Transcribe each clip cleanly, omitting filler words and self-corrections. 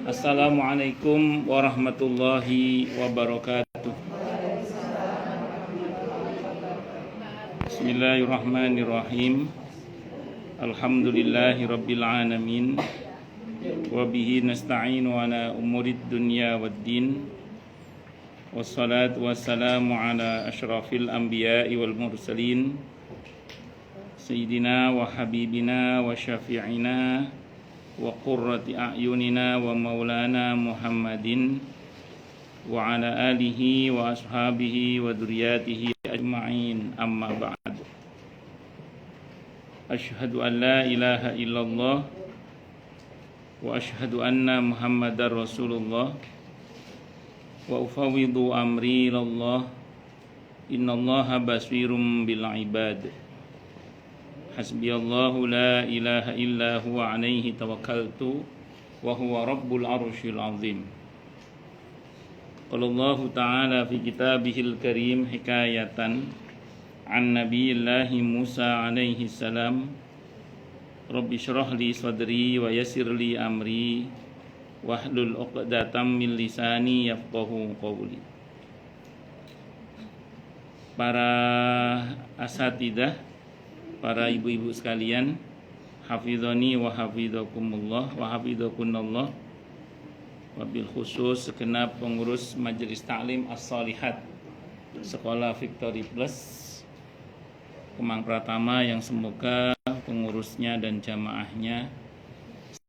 Assalamualaikum warahmatullahi wabarakatuh. Bismillahirrahmanirrahim. Alhamdulillahi rabbil alamin. Wabihi nasta'inu ala umurid dunya waddin. Wassalatu wassalamu ala ashrafil anbiya'i wal mursalin, Sayyidina wa habibina wa syafi'ina wa qurrati a'yunina wa maulana Muhammadin wa ala alihi wa ashabihi wa dzurriyyatihi ajma'in, amma ba'd. Asyhadu an la ilaha illallah wa asyhadu anna Muhammadar Rasulullah wa ufawwidu amri ilallah, innallaha basirum bil ibad. Hasbiyallahu la ilaha illa huwa alaihi tawakkaltu wa huwa rabbul arsyil azim. Qala Allah ta'ala fi kitabihil karim hikayatan an nabiyillahi Musa alaihi salam, Rabbi syrah li sadri wa yassir li amri wahlul 'uqdatam min lisani yafqahu qawli. Para asatidzah, para ibu-ibu sekalian, hafizani wa hafizakumullah wa hafizakunallah, wabil khusus segenap pengurus Majelis Ta'lim As-Shalihat Sekolah Victory Plus Kemang Pratama, yang semoga pengurusnya dan jamaahnya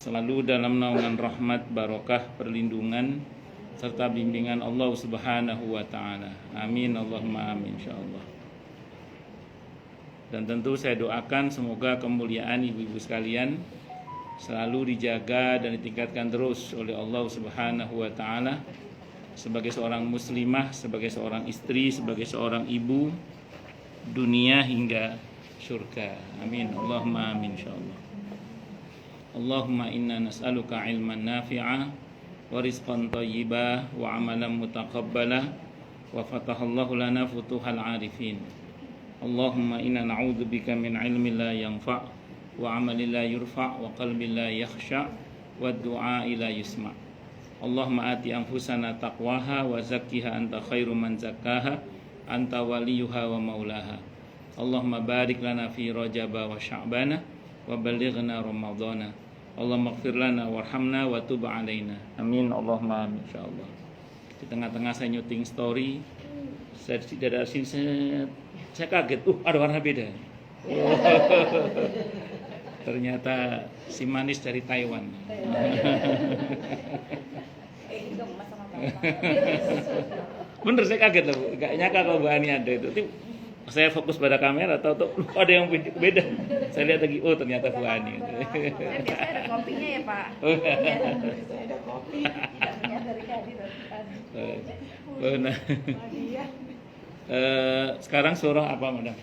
selalu dalam naungan rahmat, barokah, perlindungan serta bimbingan Allah Subhanahu wa taala. Amin Allahumma amin insyaallah. Dan tentu saya doakan semoga kemuliaan ibu-ibu sekalian selalu dijaga dan ditingkatkan terus oleh Allah Subhanahu wa taala sebagai seorang muslimah, sebagai seorang istri, sebagai seorang ibu, dunia hingga surga. Amin Allahumma amin insyaallah. Allahumma inna nas'aluka ilman nafi'a wa rizqan thayyiba wa amalan mutaqabbala wa fatahallahu lana futuhal arifin. Allahumma inna na'udzubika min ilmin la yanfa' wa amalin la yurfa' wa qalbin la yakhsha' wa du'a'i la yusma'. Allahumma ati anfusana taqwaha wa zakkiha anta khairu man zakkaha anta waliyuha wa maulaha. Allahumma barik lana fi rajaba wa sya'bana wa balighna ramadhana. Allahumma ighfir lana warhamna wa tub alaina. Amin Allahumma amin insyaallah. Di tengah-tengah saya nyuting story, saya dari sini saya kaget, ada warna beda. Ternyata si manis dari Taiwan. Bener, saya kaget loh, gak nyangka kalau Mbak Ani ada itu. Saya fokus pada kamera, tahu ada yang beda. Saya lihat lagi, ternyata Bu Ani. Biasanya ada kopinya ya Pak. Saya ada kopi, tidak menyadari kehadiran. Nah, sekarang surah apa, Madam?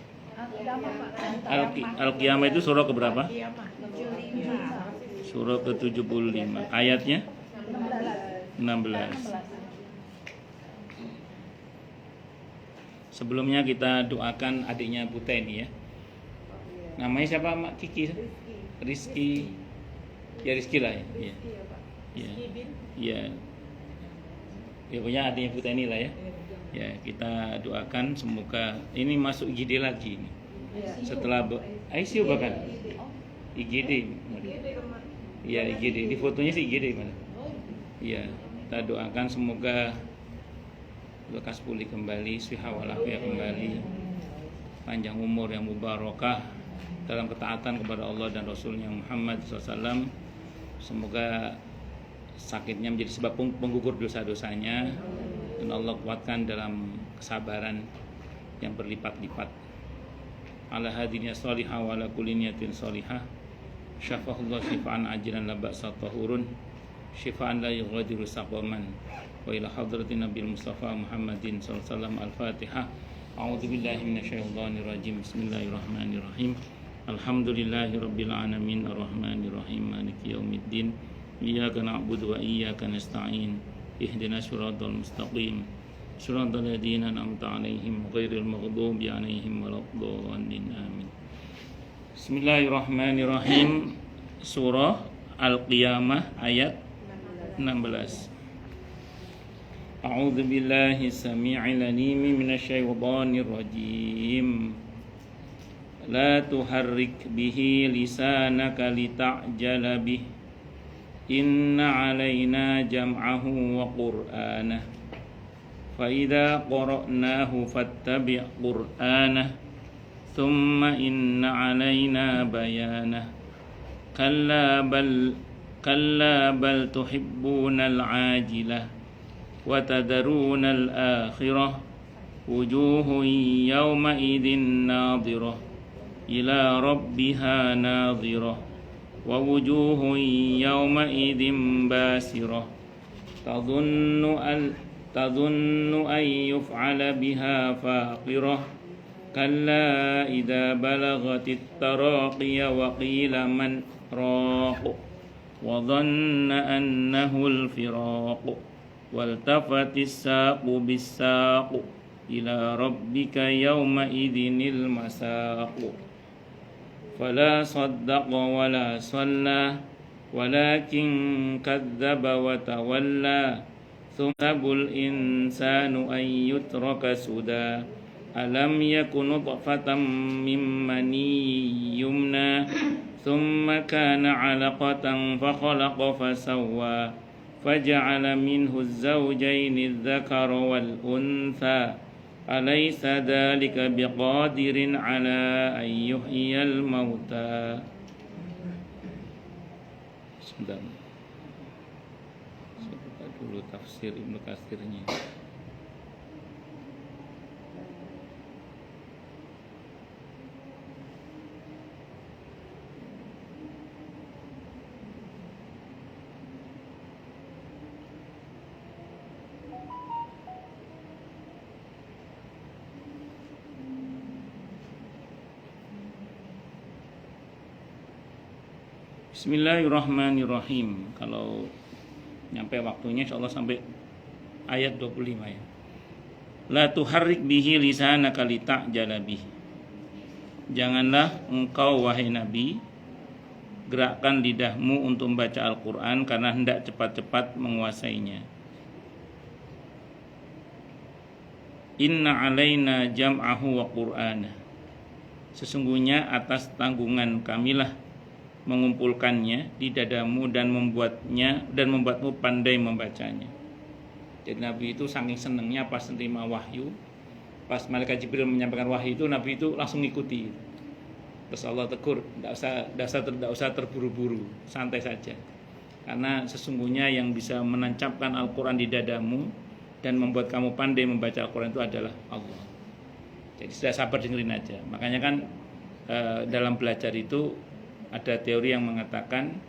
Al-Qiyamah itu surah keberapa? Surah ke-75. Ayatnya 16. Sebelumnya kita doakan adiknya Bu Teni ya. Namanya siapa, Mak Kiki? Rizky. Ya Rizky lah ya. Iya. Iya. Iya. Ya punya adiknya Bu Teni lah ya. Ya, kita doakan semoga ini masuk IGD lagi ini. Setelah ICU bahkan. IGD. Iya, IGD. Di fotonya sih IGD mana? Iya, kita doakan semoga lekas pulih kembali, siha walafiat kembali, panjang umur yang mubarakah dalam ketaatan kepada Allah dan Rasulnya Muhammad SAW. Semoga sakitnya menjadi sebab penggugur dosa-dosanya dan Allah kuatkan dalam kesabaran yang berlipat-lipat. Ala hadiniya sholihah wa ala kulli niyatin sholihah. Syafahullah syifaan ajilan la ba'sa tahurun, syifaan la yughadiru saqaman. Wa ila hadratin Nabi Mustafa Muhammadin sallallahu alaihi wasallam. Al-Fatihah. A'udzubillahi minasyaitonir rajim. Bismillahirrahmanirrahim. Alhamdulillahirabbil alamin arrahmanirrahim maliki yaumiddin. Iyyaka na'budu wa iyyaka nasta'in. Ihdinas siratal mustaqim. Shiratal ladzina an'amta 'alaihim ghairil maghdubi 'alaihim waladdallin. Amin. Bismillahirrahmanirrahim. Surah Al-Qiyamah ayat 16. A'udzu billahi samii'il 'aliim minasyaitonir rajiim. La tuharrik bihi lisanaka lita'jala bih. Inna 'alaina jam'ahu wa qur'anah. Fa idza qara'nahu fattabi' qur'anah. Thumma inna 'alaina bayanah. Kalla bal tuhibbunal 'ajilah wa tadharunal akhirah wujuhun yawma idzin nadhirah ila rabbiha nadhirah wa wujuhun yawma idzin basirah tadhunnu an yuf'ala biha faqirah kalla idza balagatit taraqiya wa qila man raq wa dhanna annahu al-firaq waltafatis saqu bis-saq ila rabbika yawma idzinil masaq fala saddaqa wala shalla walakin kadzdzaba wa tawalla thumabul insanu an yutraka suda alam yakun nutfatan mim mani yumna thumma kana 'alaqatan fa khalaqa fa sawwa فجعل منه الزوجين الذكر والأنثى أليس ذلك بقادر على أن يحيي الموتى. Sebentar, saya buka dulu tafsir Ibnu Katsirnya. Bismillahirrahmanirrahim. Kalau nyampe waktunya insyaallah sampai ayat 25 ya. La tuharrik bihi lisanaka lita'jala bih. Janganlah engkau wahai Nabi gerakkan lidahmu untuk membaca Al-Qur'an karena hendak cepat-cepat menguasainya. Inna 'alaina jam'ahu wa qur'anah. Sesungguhnya atas tanggungan kamilah mengumpulkannya di dadamu dan membuatmu pandai membacanya. Jadi Nabi itu saking senangnya pas menerima wahyu, pas malaikat Jibril menyampaikan wahyu itu, Nabi itu langsung ngikuti. Terus Allah tegur, tidak usah terburu-buru, santai saja. Karena sesungguhnya yang bisa menancapkan Al-Quran di dadamu dan membuat kamu pandai membaca Al-Quran itu adalah Allah. Jadi sudah sabar dengerin aja. Makanya kan dalam belajar itu ada teori yang mengatakan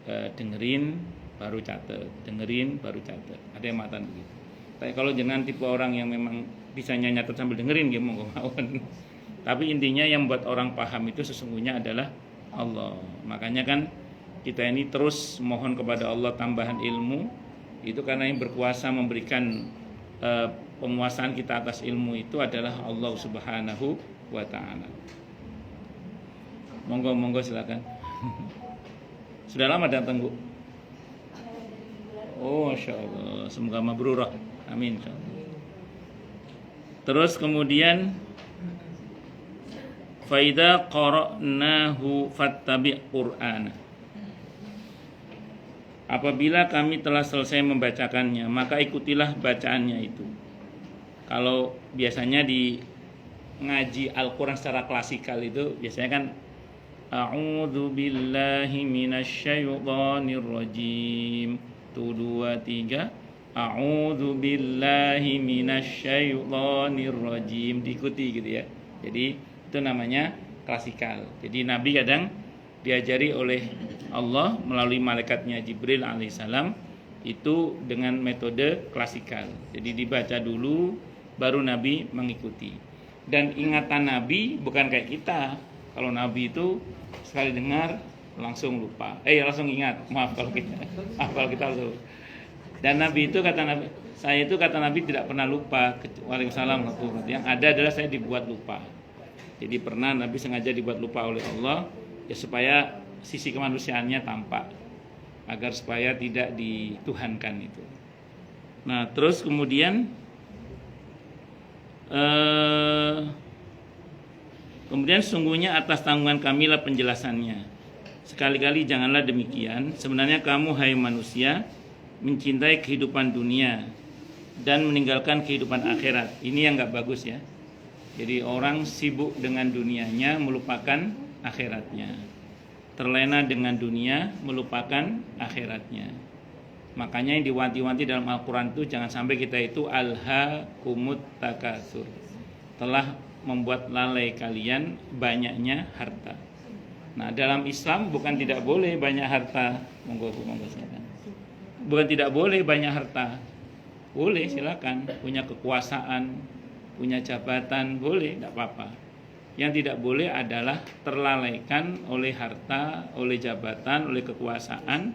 dengerin baru catat, dengerin baru catat. Ada yang mengatakan begitu. Tapi kalau jangan tipe orang yang memang bisa nyatat sambil dengerin, dia monggo mawon. Tapi intinya yang membuat orang paham itu sesungguhnya adalah Allah. Makanya kan kita ini terus mohon kepada Allah tambahan ilmu. Itu karena yang berkuasa memberikan penguasaan kita atas ilmu itu adalah Allah Subhanahu wa ta'ala. Monggo silakan. Sudah lama datang Bu? Oh, Masya Allah. Semoga mabrurah. Amin. Terus kemudian faida qara'nahu fattabi' qur'ana. Apabila kami telah selesai membacakannya, maka ikutilah bacaannya itu. Kalau biasanya di ngaji Al-Quran secara klasikal itu biasanya kan A'udzu billahi minasyaitonir rajim. 1 2 3. A'udzu billahi minasyaitonir rajim. Diikuti gitu ya. Jadi itu namanya klasikal. Jadi Nabi kadang diajari oleh Allah melalui malaikatnya Jibril alaihissalam itu dengan metode klasikal. Jadi dibaca dulu baru Nabi mengikuti. Dan ingatan Nabi bukan kayak kita. Kalau Nabi itu sekali dengar langsung lupa. Langsung ingat. Maaf kalau kita langsung. Dan Nabi itu kata Nabi, saya itu kata Nabi tidak pernah lupa. Waalaikumsalam. Yang ada adalah saya dibuat lupa. Jadi pernah Nabi sengaja dibuat lupa oleh Allah ya supaya sisi kemanusiaannya tampak. agar supaya tidak dituhankan itu. Nah, terus kemudian sungguhnya atas tanggungan kamilah penjelasannya. Sekali-kali janganlah demikian. Sebenarnya kamu hai manusia mencintai kehidupan dunia dan meninggalkan kehidupan akhirat. Ini yang gak bagus ya. Jadi orang sibuk dengan dunianya, melupakan akhiratnya. Terlena dengan dunia, melupakan akhiratnya. Makanya yang diwanti-wanti dalam Al-Quran itu jangan sampai kita itu alhaakumut takatsur, telah membuat lalai kalian banyaknya harta. Nah, dalam Islam bukan tidak boleh banyak harta. Monggo silakan. Bukan tidak boleh banyak harta. Boleh, silakan. Punya kekuasaan, punya jabatan, boleh, tidak apa-apa. Yang tidak boleh adalah terlalaikan oleh harta, oleh jabatan, oleh kekuasaan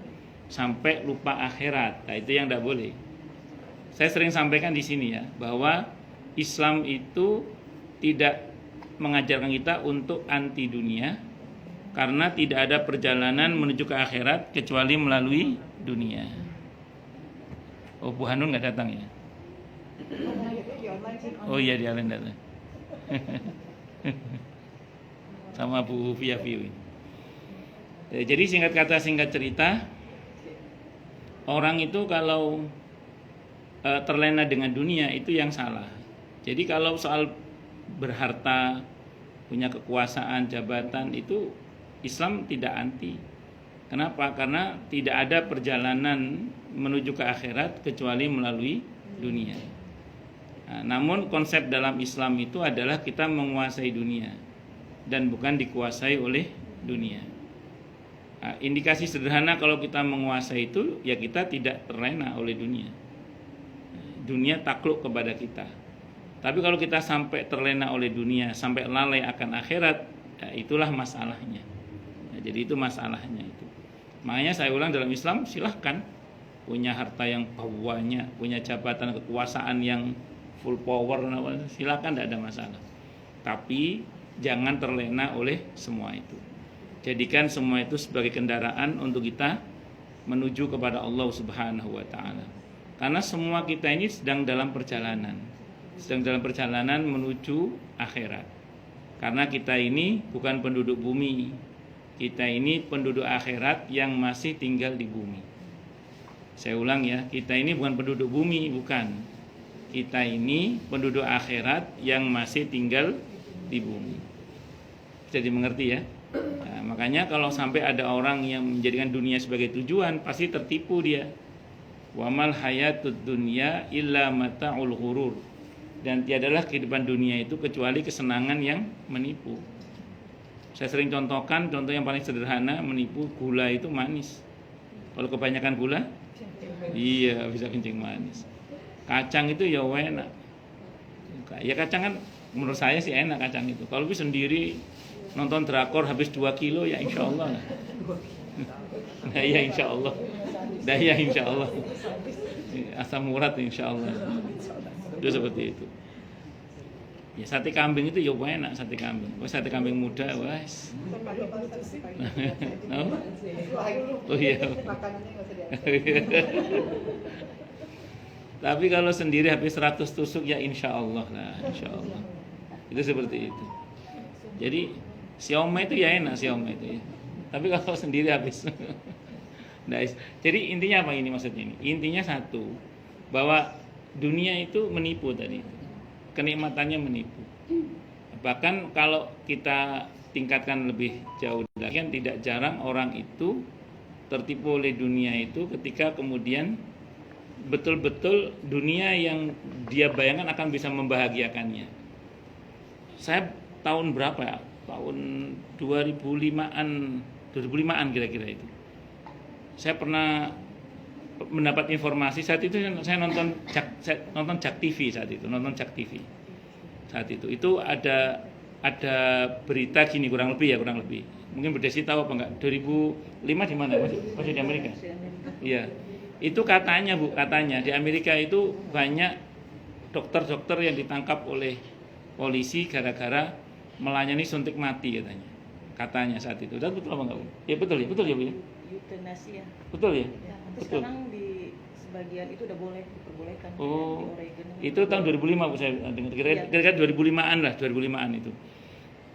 sampai lupa akhirat. Nah, itu yang tidak boleh. Saya sering sampaikan di sini ya, bahwa Islam itu tidak mengajarkan kita untuk anti dunia, karena tidak ada perjalanan menuju ke akhirat kecuali melalui dunia. Oh, Bu Hanun nggak datang ya? Oh iya, dia lain datang. Sama Bu Via View. Jadi singkat kata singkat cerita, orang itu kalau terlena dengan dunia itu yang salah. Jadi kalau soal berharta, punya kekuasaan, jabatan, itu Islam tidak anti. Kenapa? Karena tidak ada perjalanan menuju ke akhirat kecuali melalui dunia. Nah, namun konsep dalam Islam itu adalah kita menguasai dunia dan bukan dikuasai oleh dunia. Nah, indikasi sederhana kalau kita menguasai itu, ya kita tidak terlena oleh dunia. Dunia takluk kepada kita. Tapi kalau kita sampai terlena oleh dunia, sampai lalai akan akhirat, ya itulah masalahnya. Nah, jadi itu masalahnya itu. Makanya saya ulang, dalam Islam silahkan punya harta yang banyak, punya jabatan kekuasaan yang full power, silahkan, tidak ada masalah. Tapi jangan terlena oleh semua itu. Jadikan semua itu sebagai kendaraan untuk kita menuju kepada Allah Subhanahu wa Ta'ala. Karena semua kita ini sedang dalam perjalanan menuju akhirat. Karena kita ini bukan penduduk bumi, kita ini penduduk akhirat yang masih tinggal di bumi. Saya ulang ya, kita ini bukan penduduk bumi, bukan. Kita ini penduduk akhirat yang masih tinggal di bumi. Bisa dimengerti ya? Nah, makanya kalau sampai ada orang yang menjadikan dunia sebagai tujuan, pasti tertipu dia. Wamal hayatud dunya illa mata'ul ghurur. Dan tiadalah kehidupan dunia itu kecuali kesenangan yang menipu. Saya sering contohkan, contoh yang paling sederhana, menipu gula itu manis. Kalau kebanyakan gula, iya bisa kencing manis. Kacang itu ya enak. Ya kacang kan menurut saya sih enak kacang itu. Kalau sendiri nonton drakor habis 2 kilo ya insya Allah. Nah ya insya Allah. Nah ya insya Allah. Asam urat insya Allah. Itu seperti itu. Ya sate kambing itu ya enak, sate kambing. Oh sate kambing muda, wes. Oh iya. Tapi kalau sendiri habis 100 tusuk ya insya Allah lah, insya Allah. Itu seperti itu. Jadi siomay itu ya enak, siomay itu ya. Tapi kalau sendiri habis. Nice. Jadi intinya apa ini maksudnya ini? Intinya satu, bahwa dunia itu menipu tadi. Kenikmatannya menipu. Bahkan kalau kita tingkatkan lebih jauh lagi, kan tidak jarang orang itu tertipu oleh dunia itu ketika kemudian betul-betul dunia yang dia bayangkan akan bisa membahagiakannya. Saya tahun berapa ya? Tahun 2005-an kira-kira itu. Saya pernah mendapat informasi saat itu, saya nonton Jak TV saat itu, saat itu ada berita gini, kurang lebih, mungkin Bu Desi tahu apa enggak, 2005 di mana, masih di Amerika? Iya, itu katanya di Amerika itu banyak dokter-dokter yang ditangkap oleh polisi gara-gara melayani suntik mati katanya saat itu. Dan betul apa enggak Bu? Ya betul ya Bu ya. euthanasia. Betul ya? Ya, tapi Betul. sekarang di sebagian itu udah diperbolehkan Oh, di Oregon. itu tahun 2005 Bu saya dengar. Kira-kira 2005-an lah, 2005-an itu.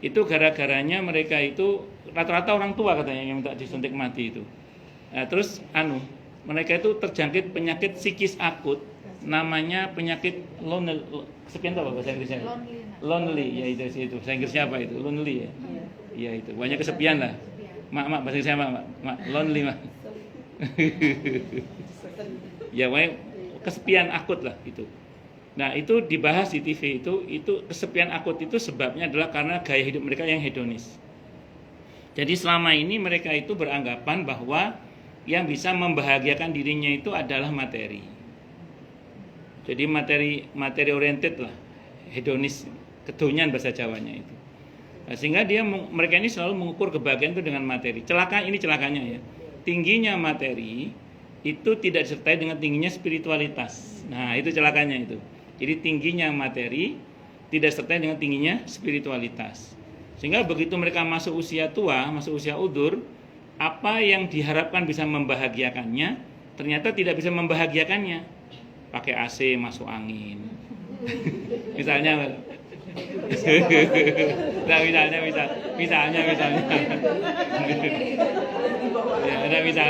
Itu gara-garanya mereka itu rata-rata orang tua katanya yang minta disuntik mati itu. Nah, terus mereka itu terjangkit penyakit psikis akut, namanya penyakit lonely. Kesepian apa bahasa Inggrisnya? Lonely, ya itu. Bahasa Inggrisnya apa itu? Lonely ya. Iya itu. Banyak kesepian lah. Mak, bahasa Inggrisnya mak, lonely mak. Ya, pokoknya kesepian akut lah itu. Nah, itu dibahas di TV itu kesepian akut itu sebabnya adalah karena gaya hidup mereka yang hedonis. Jadi selama ini mereka itu beranggapan bahwa yang bisa membahagiakan dirinya itu adalah materi. Jadi materi oriented lah, hedonis, kedonyan bahasa Jawanya itu. Nah, sehingga mereka ini selalu mengukur kebahagiaan itu dengan materi. Celakanya ya. Tingginya materi itu tidak disertai dengan tingginya spiritualitas. Nah, itu celakanya itu. Jadi tingginya materi tidak disertai dengan tingginya spiritualitas. Sehingga begitu mereka masuk usia tua, masuk usia udur, apa yang diharapkan bisa membahagiakannya ternyata tidak bisa membahagiakannya. Pakai AC masuk angin. misalnya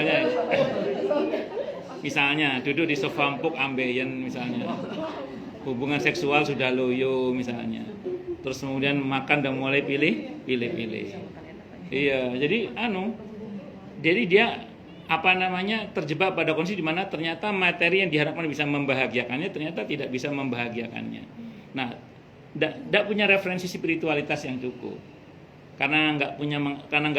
ya, misalnya duduk di sofa empuk ambeien misalnya. Hubungan seksual sudah loyo misalnya. Terus kemudian makan dan mulai pilih. Iya, jadi dia terjebak pada kondisi di mana ternyata materi yang diharapkan bisa membahagiakannya ternyata tidak bisa membahagiakannya. Nah, tidak punya referensi spiritualitas yang cukup. Karena nggak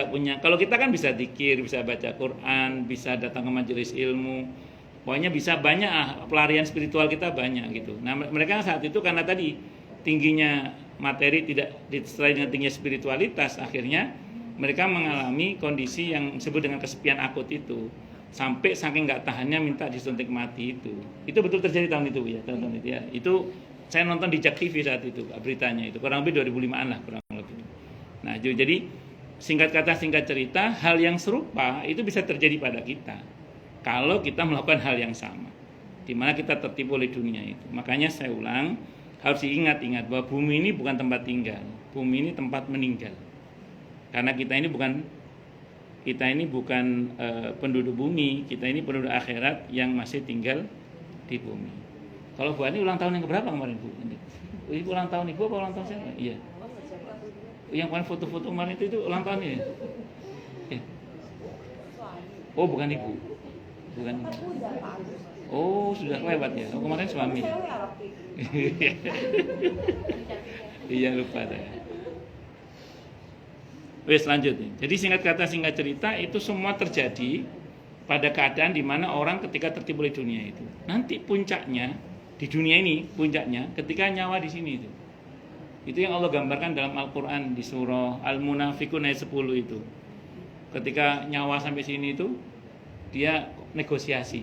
punya. Kalau kita kan bisa zikir, bisa baca Quran, bisa datang ke majelis ilmu. Pokoknya bisa banyak pelarian spiritual kita banyak gitu. Nah, mereka saat itu karena tadi tingginya materi tidak disertai dengan tingginya spiritualitas, akhirnya mereka mengalami kondisi yang disebut dengan kesepian akut itu. Sampai saking nggak tahannya minta disuntik mati itu. Itu betul terjadi tahun itu ya, tahun itu ya. Itu saya nonton di Jak TV saat itu beritanya itu. Kurang lebih 2005-an lah kurang lebih. Nah, jadi singkat kata singkat cerita, hal yang serupa itu bisa terjadi pada kita. Kalau kita melakukan hal yang sama, di mana kita tertipu oleh dunia itu. Makanya saya ulang, harus diingat bahwa bumi ini bukan tempat tinggal, bumi ini tempat meninggal. Karena kita ini bukan penduduk bumi, kita ini penduduk akhirat yang masih tinggal di bumi. Kalau Bu Ani ulang tahun yang keberapa kemarin Bu? Ibu ulang tahun Ibu apa ulang tahun saya? Iya. Yang kemarin foto-foto kemarin itu ulang tahun ya? Oh, bukan Ibu. Bukan. Oh, sudah lewat ya. Oh, kemarin suami. Iya, lupa saya. Wes lanjut nih. Jadi singkat kata singkat cerita itu semua terjadi pada keadaan di mana orang ketika tertipu oleh dunia itu. Nanti puncaknya di dunia ini puncaknya ketika nyawa di sini itu. Itu yang Allah gambarkan dalam Al-Qur'an di surah Al-Munafiqun ayat 10 itu. Ketika nyawa sampai sini itu dia negosiasi.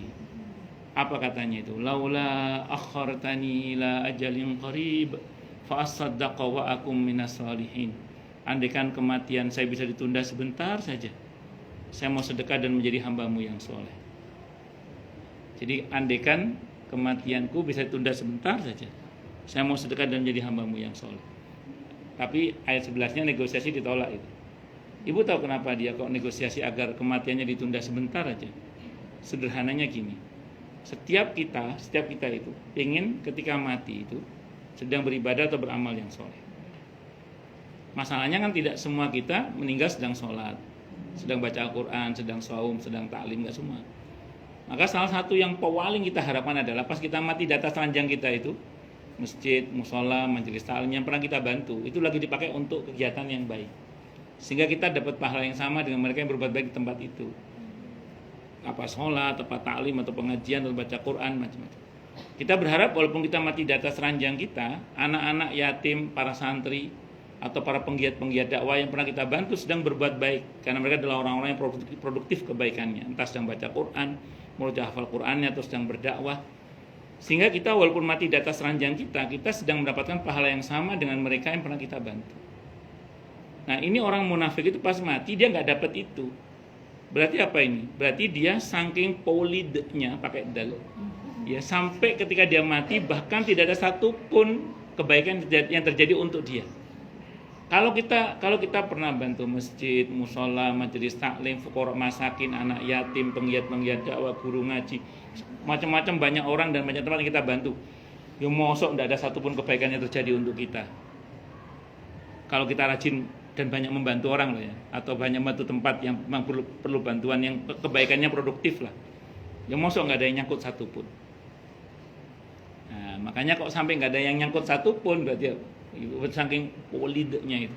Apa katanya itu? Laula akhartani ila ajalin qarib fa asaddaqa wa akum minas salihin. Andaikan kematian saya bisa ditunda sebentar saja, saya mau sedekah dan menjadi hambamu yang soleh. Jadi andaikan kematianku bisa ditunda sebentar saja, saya mau sedekah dan menjadi hambamu yang soleh. Tapi ayat 11-nya negosiasi ditolak itu. Ibu tahu kenapa dia kok negosiasi agar kematiannya ditunda sebentar aja? Sederhananya gini, setiap kita itu ingin ketika mati itu sedang beribadah atau beramal yang soleh. Masalahnya kan tidak semua kita meninggal sedang sholat, sedang baca Al-Quran, sedang saum, sedang taklim, nggak semua. Maka salah satu yang paling kita harapkan adalah pas kita mati di atas ranjang kita itu, masjid, musola, majelis taklim yang pernah kita bantu, itu lagi dipakai untuk kegiatan yang baik. Sehingga kita dapat pahala yang sama dengan mereka yang berbuat baik di tempat itu. Apa sholat, apa taklim, atau pengajian, atau baca Quran, macam-macam. Kita berharap walaupun kita mati di atas ranjang kita, anak-anak yatim, para santri, atau para penggiat-penggiat dakwah yang pernah kita bantu sedang berbuat baik, karena mereka adalah orang-orang yang produktif kebaikannya, entah sedang baca Quran, mulai hafal Qurannya, atau sedang berdakwah. Sehingga kita walaupun mati di atas ranjang kita sedang mendapatkan pahala yang sama dengan mereka yang pernah kita bantu. Nah, ini orang munafik itu pas mati dia nggak dapat itu. Berarti apa ini? Berarti dia saking polidnya, pakai dal, ya, sampai ketika dia mati bahkan tidak ada satupun kebaikan yang terjadi untuk dia. Kalau kita pernah bantu masjid, musola, majelis taklim, fuqara masakin, anak yatim, penggiat dakwah, guru ngaji, macam-macam banyak orang dan banyak tempat yang kita bantu. Ya mosok tidak ada satupun kebaikan yang terjadi untuk kita. Kalau kita rajin dan banyak membantu orang loh ya, atau banyak membantu tempat yang memang perlu bantuan yang kebaikannya produktif lah. Ya mosok nggak ada yang nyangkut satupun. Nah, makanya kok sampai nggak ada yang nyangkut satupun berarti saking polidnya itu.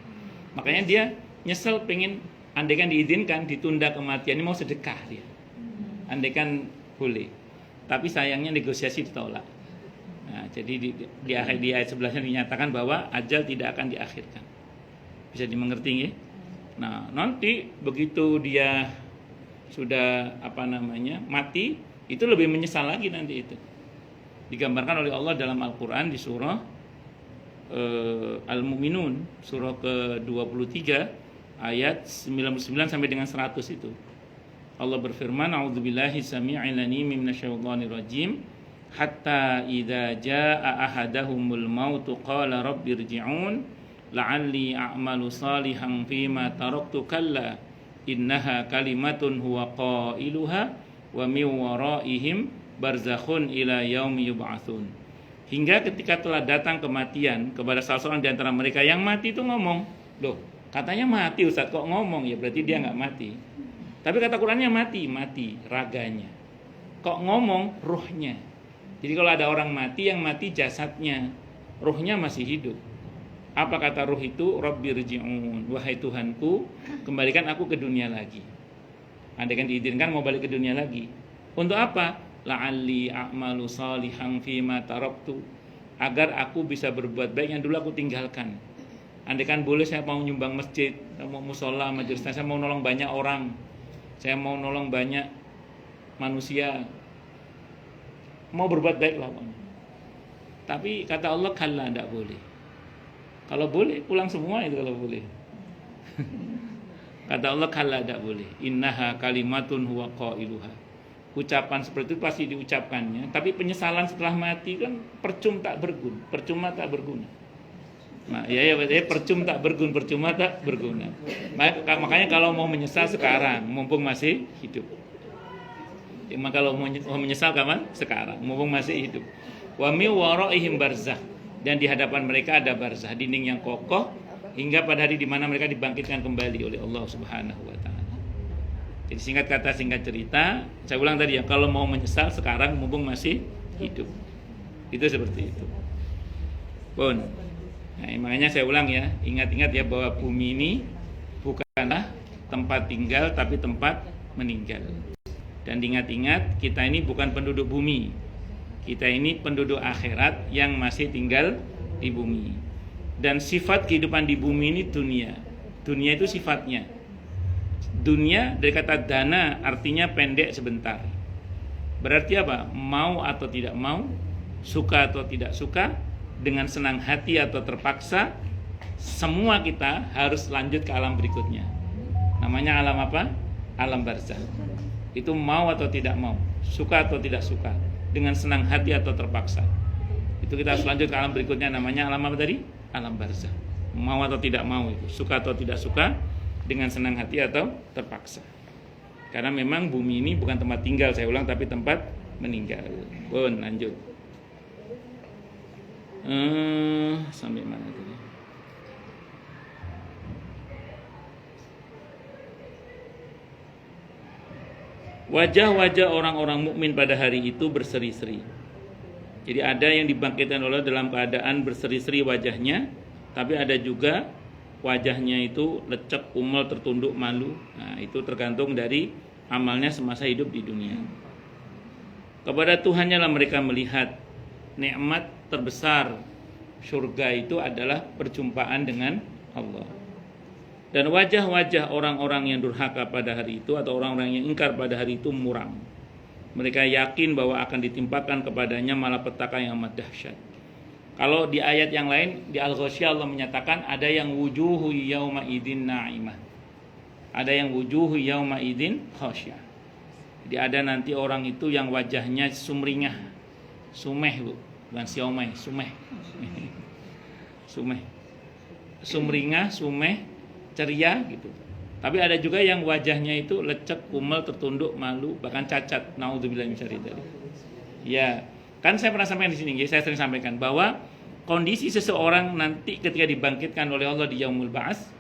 Makanya dia nyesel pengen andaikan diizinkan ditunda kematian ini mau sedekah dia. Andaikan boleh. Tapi sayangnya negosiasi ditolak. Nah, jadi di ayat 11-nya dinyatakan bahwa ajal tidak akan diakhirkan. Bisa dimengerti ya? Nah, nanti begitu dia sudah mati, itu lebih menyesal lagi nanti itu. Digambarkan oleh Allah dalam Al-Qur'an di surah Al-Mu'minun, surah ke-23 ayat 99 sampai dengan 100 itu. Allah berfirman, "A'udzubillahi samii'il 'aliim minasyaitonir rajim. Hatta idza jaa'a ahadahumul mautu qala rabbirji'un la'alli a'malu salihan fima taraktu kalla innaha kalimatun huwa qailuha wa min waraihim barzakhun ila yaumi yub'atsun." Hingga ketika telah datang kematian kepada salah seorang di antara mereka, yang mati itu ngomong, "Loh, katanya mati Ustaz, kok ngomong?" Ya berarti dia nggak mati. Tapi kata Qur'annya mati raganya. Kok ngomong? Ruhnya. Jadi kalau ada orang mati, yang mati jasadnya, ruhnya masih hidup. Apa kata ruh itu? Rabbirji'un, wahai Tuhanku, kembalikan aku ke dunia lagi. Andaikan diizinkan mau balik ke dunia lagi. Untuk apa? La'alli a'malu salihan fima taraktu, agar aku bisa berbuat baik yang dulu aku tinggalkan. Andaikan boleh saya mau nyumbang masjid, saya mau musola, majelis, saya mau nolong banyak orang, saya mau nolong banyak manusia, mau berbuat baik lah. Tapi kata Allah, kalla, tidak boleh. Kalau boleh pulang semua itu kalau boleh. Kata Allah, kalla, tidak boleh. Innaha kalimatun huwa qailuha. Ucapan seperti itu pasti diucapkannya, tapi penyesalan setelah mati kan percuma tak berguna. Nah, ya percuma tak berguna. Makanya kalau mau menyesal sekarang, mumpung masih hidup. Kalau mau menyesal kapan? Sekarang, mumpung masih hidup. Wa mi waraihim barzakh, dan di hadapan mereka ada barzakh, dinding yang kokoh hingga pada hari di mana mereka dibangkitkan kembali oleh Allah Subhanahu wa taala. Jadi singkat kata singkat cerita, saya ulang tadi ya, kalau mau menyesal sekarang mumpung masih hidup. Itu seperti itu. Pun. Nah, makanya saya ulang ya, ingat-ingat ya bahwa bumi ini bukanlah tempat tinggal tapi tempat meninggal. Dan ingat-ingat kita ini bukan penduduk bumi. Kita ini penduduk akhirat yang masih tinggal di bumi. Dan sifat kehidupan di bumi ini dunia. Dunia itu sifatnya. Dunia dari kata dana artinya pendek sebentar. Berarti apa? Mau atau tidak mau, suka atau tidak suka, dengan senang hati atau terpaksa, semua kita harus lanjut ke alam berikutnya. Namanya alam apa? Alam barzakh. Itu mau atau tidak mau, suka atau tidak suka, dengan senang hati atau terpaksa. Itu kita harus lanjut ke alam berikutnya, namanya alam apa tadi? Alam barzakh. Mau atau tidak mau itu, suka atau tidak suka, dengan senang hati atau terpaksa. Karena memang bumi ini bukan tempat tinggal, saya ulang, tapi tempat meninggal. Bon, lanjut. Sampai mana tadi? Wajah-wajah orang-orang mukmin pada hari itu berseri-seri. Jadi ada yang dibangkitkan oleh dalam keadaan berseri-seri wajahnya, tapi ada juga wajahnya itu lecek, umel, tertunduk, malu. Nah, itu tergantung dari amalnya semasa hidup di dunia. Kepada Tuhannya lah mereka melihat nikmat terbesar surga itu adalah perjumpaan dengan Allah. Dan wajah-wajah orang-orang yang durhaka pada hari itu atau orang-orang yang ingkar pada hari itu muram. Mereka yakin bahwa akan ditimpakan kepadanya malapetaka yang amat dahsyat. Kalau di ayat yang lain di Al-Ghasyiyah Allah menyatakan ada yang wujuhu yauma idzin na'imah. Ada yang wujuhu yauma idzin khasyah. Jadi ada nanti orang itu yang wajahnya sumringah, sumeh Bu, bukan siomay, sumeh. Sumeh. Sumringah, sumeh, ceria gitu. Tapi ada juga yang wajahnya itu lecek, kumel, tertunduk, malu, bahkan cacat. Naudzubillah min syarri dzalik. Ya, kan saya pernah sampaikan di sini, saya sering sampaikan bahwa kondisi seseorang nanti ketika dibangkitkan oleh Allah di Yaumul Ba'ats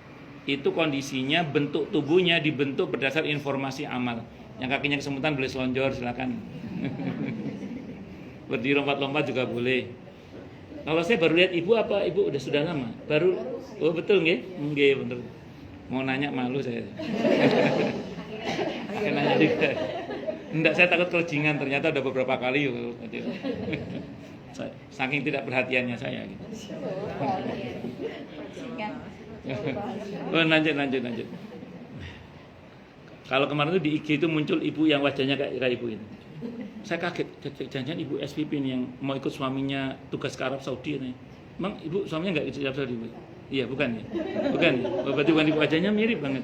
itu kondisinya bentuk tubuhnya dibentuk berdasar informasi amal. Yang kakinya kesemutan boleh selonjor, silakan. Berdiri lompat-lompat juga boleh. Kalau saya baru lihat ibu apa ibu sudah lama? Baru oh betul nggih? Nggih bener. Mau nanya malu saya. Akan nanya juga. Enggak, saya takut kelejingan, ternyata udah beberapa kali. Saking tidak perhatiannya saya gitu. Oh, lanjut. Kalau kemarin itu di IG itu muncul ibu yang wajahnya kayak ibu itu. Saya kaget, jangan-jangan ibu SPP nih yang mau ikut suaminya tugas ke Arab Saudi nih. Emang ibu suaminya nggak ikut Arab Saudi? Iya, bukan ya? Bukan ya? Berarti bukan ibu, wajahnya mirip banget.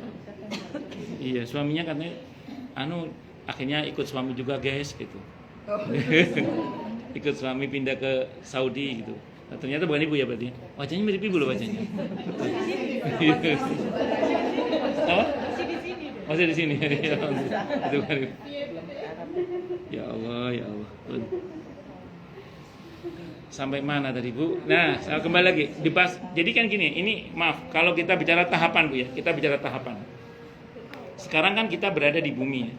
Iya, suaminya katanya akhirnya ikut suami juga guys gitu. Ikut suami pindah ke Saudi gitu. Nah, ternyata bukan ibu ya berarti. Wajahnya mirip ibu loh wajahnya. Apa? Masih di sini. Itu kan. Ya Allah. Sampai mana tadi Bu? Nah, saya kembali lagi. Jadi kan gini, ini maaf kalau kita bicara tahapan Bu ya, kita bicara tahapan. Sekarang kan kita berada di bumi ya.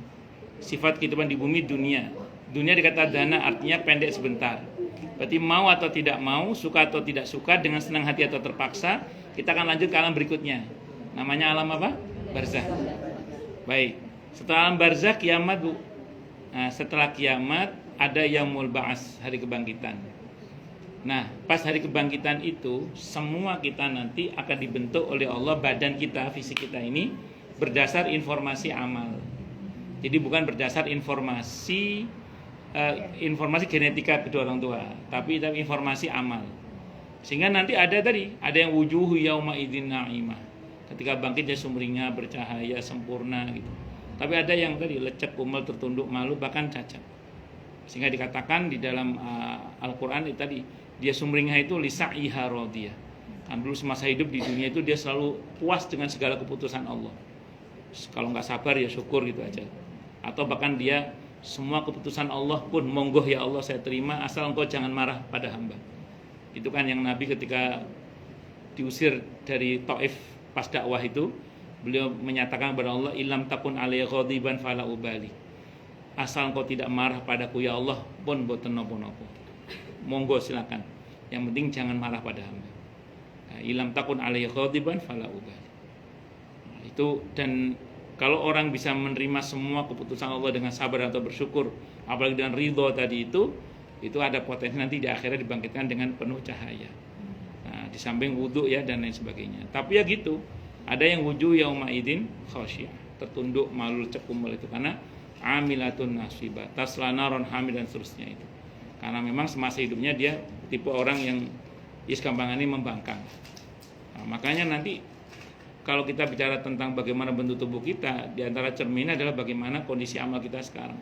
Sifat kehidupan di bumi dunia. Dunia dikata dana artinya pendek sebentar. Berarti mau atau tidak mau, suka atau tidak suka, dengan senang hati atau terpaksa, kita akan lanjut ke alam berikutnya. Namanya alam apa? Barzakh. Baik. Setelah alam barzakh kiamat Bu. Nah, setelah kiamat ada yaumul ba'ats, hari kebangkitan. Nah, pas hari kebangkitan itu semua kita nanti akan dibentuk oleh Allah, badan kita, fisik kita ini berdasar informasi amal. Jadi bukan berdasar informasi genetika kedua orang tua, tapi informasi amal. Sehingga nanti ada yang wujuhu yauma idzin na'imah. Ketika bangkit dia sumringah, bercahaya, sempurna gitu. Tapi ada yang lecek, kumel, tertunduk, malu, bahkan cacat. Sehingga dikatakan di dalam Al-Qur'an dia sumringah itu lisa'iha radiyah. Kan dulu semasa hidup di dunia itu dia selalu puas dengan segala keputusan Allah. Kalau nggak sabar ya syukur gitu aja. Atau bahkan dia semua keputusan Allah pun monggo ya Allah saya terima asal engkau jangan marah pada hamba. Itu kan yang Nabi ketika diusir dari Taif pas dakwah itu, beliau menyatakan kepada Allah, ilam takun alayya ghadiban fala ubali. Asal engkau tidak marah padaku ya Allah pun boten nopo-nopo. Monggo silakan. Yang penting jangan marah pada hamba. Nah, ilam takun alayya ghadiban fala ubali. Nah, itu, dan kalau orang bisa menerima semua keputusan Allah dengan sabar atau bersyukur, apalagi dengan ridho tadi itu ada potensi nanti di akhirat dibangkitkan dengan penuh cahaya. Nah, di samping wudhu ya dan lain sebagainya. Tapi ya gitu, ada yang wujuh yauma idzin khasyah, tertunduk, malu, cekumel itu karena amilatun nasibah, tasla naron hamid dan seterusnya itu. Karena memang semasa hidupnya dia tipe orang yang gampangannya membangkang. Nah, makanya nanti kalau kita bicara tentang bagaimana bentuk tubuh kita, di antara cerminnya adalah bagaimana kondisi amal kita sekarang.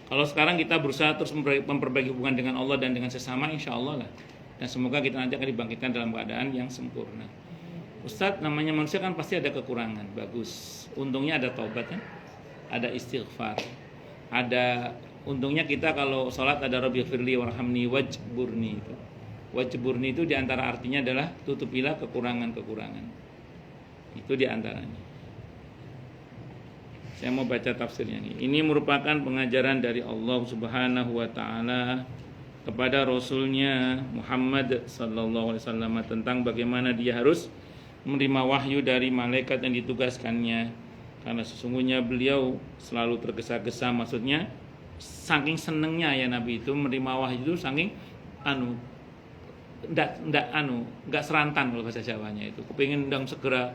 Kalau sekarang kita berusaha terus memperbaiki hubungan dengan Allah dan dengan sesama, insya Allah lah. Dan semoga kita nanti akan dibangkitkan dalam keadaan yang sempurna. Ustadz, namanya manusia kan pasti ada kekurangan. Bagus. Untungnya ada taubat kan? Ada istighfar. Untungnya kita kalau sholat ada Rabbighfirli warhamni wajburni itu. Wajburni itu di antara artinya adalah tutupilah kekurangan-kekurangan. Itu di antaranya. Saya mau baca tafsirnya nih. Ini merupakan pengajaran dari Allah Subhanahu wa taala kepada Rasulnya Muhammad sallallahu alaihi wasallam tentang bagaimana dia harus menerima wahyu dari malaikat yang ditugaskannya. Karena sesungguhnya beliau selalu tergesa-gesa, maksudnya saking senengnya ya Nabi itu menerima wahyu itu, saking enggak serantan kalau bahasa Jawanya itu. Kepengin ndang segera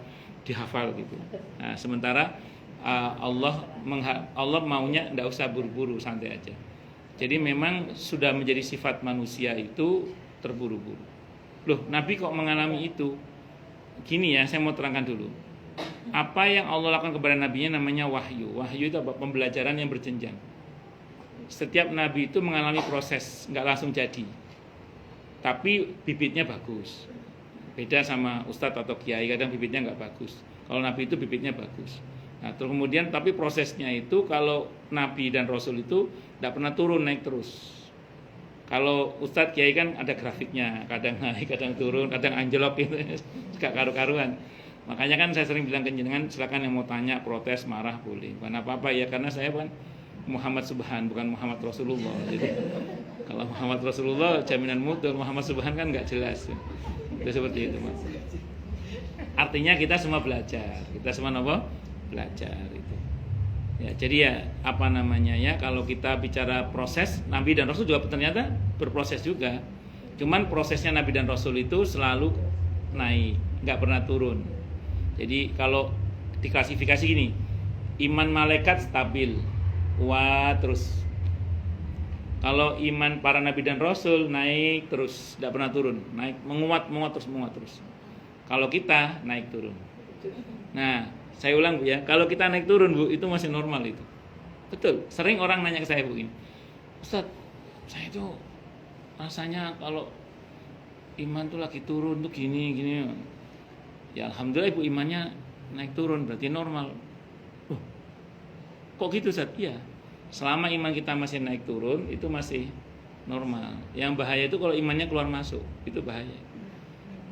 dihafal gitu. Nah, sementara Allah maunya enggak usah buru-buru, santai aja. Jadi memang sudah menjadi sifat manusia itu terburu-buru. Loh, Nabi kok mengalami itu? Gini ya, saya mau terangkan dulu. apa yang Allah lakukan kepada nabinya namanya wahyu. Wahyu itu apa? Pembelajaran yang berjenjang. Setiap nabi itu mengalami proses, nggak langsung jadi. Tapi bibitnya bagus. Beda sama ustadz atau kiai, kadang bibitnya nggak bagus. Kalau nabi itu bibitnya bagus. Nah, terus kemudian tapi prosesnya itu kalau nabi dan rasul itu tidak pernah turun, naik terus. Kalau ustadz kiai kan ada grafiknya, kadang naik, kadang turun, kadang anjlok gitu, gak karu-karuan. Makanya kan saya sering bilang ke jenengan, silakan yang mau tanya, protes, marah boleh. Bukan apa-apa ya, karena saya kan Muhammad Subhan, bukan Muhammad Rasulullah. Jadi kalau Muhammad Rasulullah jaminan mutu, Muhammad Subhan kan nggak jelas. Itu seperti itu, Mas. Artinya kita semua belajar, kita semua apa? Belajar itu. Ya, jadi ya apa namanya ya, kalau kita bicara proses, Nabi dan Rasul juga ternyata berproses juga. Cuman prosesnya Nabi dan Rasul itu selalu naik, nggak pernah turun. Jadi kalau diklasifikasi gini, iman malaikat stabil, kuat terus. Kalau iman para Nabi dan Rasul naik terus, nggak pernah turun, naik menguat terus. Kalau kita naik turun. Nah, saya ulang Bu ya, kalau kita naik turun Bu, itu masih normal itu. Betul, sering orang nanya ke saya Bu ini, Ustaz, saya itu rasanya kalau iman tuh lagi turun tuh gini. Ya Alhamdulillah Ibu imannya naik turun, berarti normal. Kok gitu Ustaz? Iya, selama iman kita masih naik turun, itu masih normal. Yang bahaya itu kalau imannya keluar masuk, itu bahaya.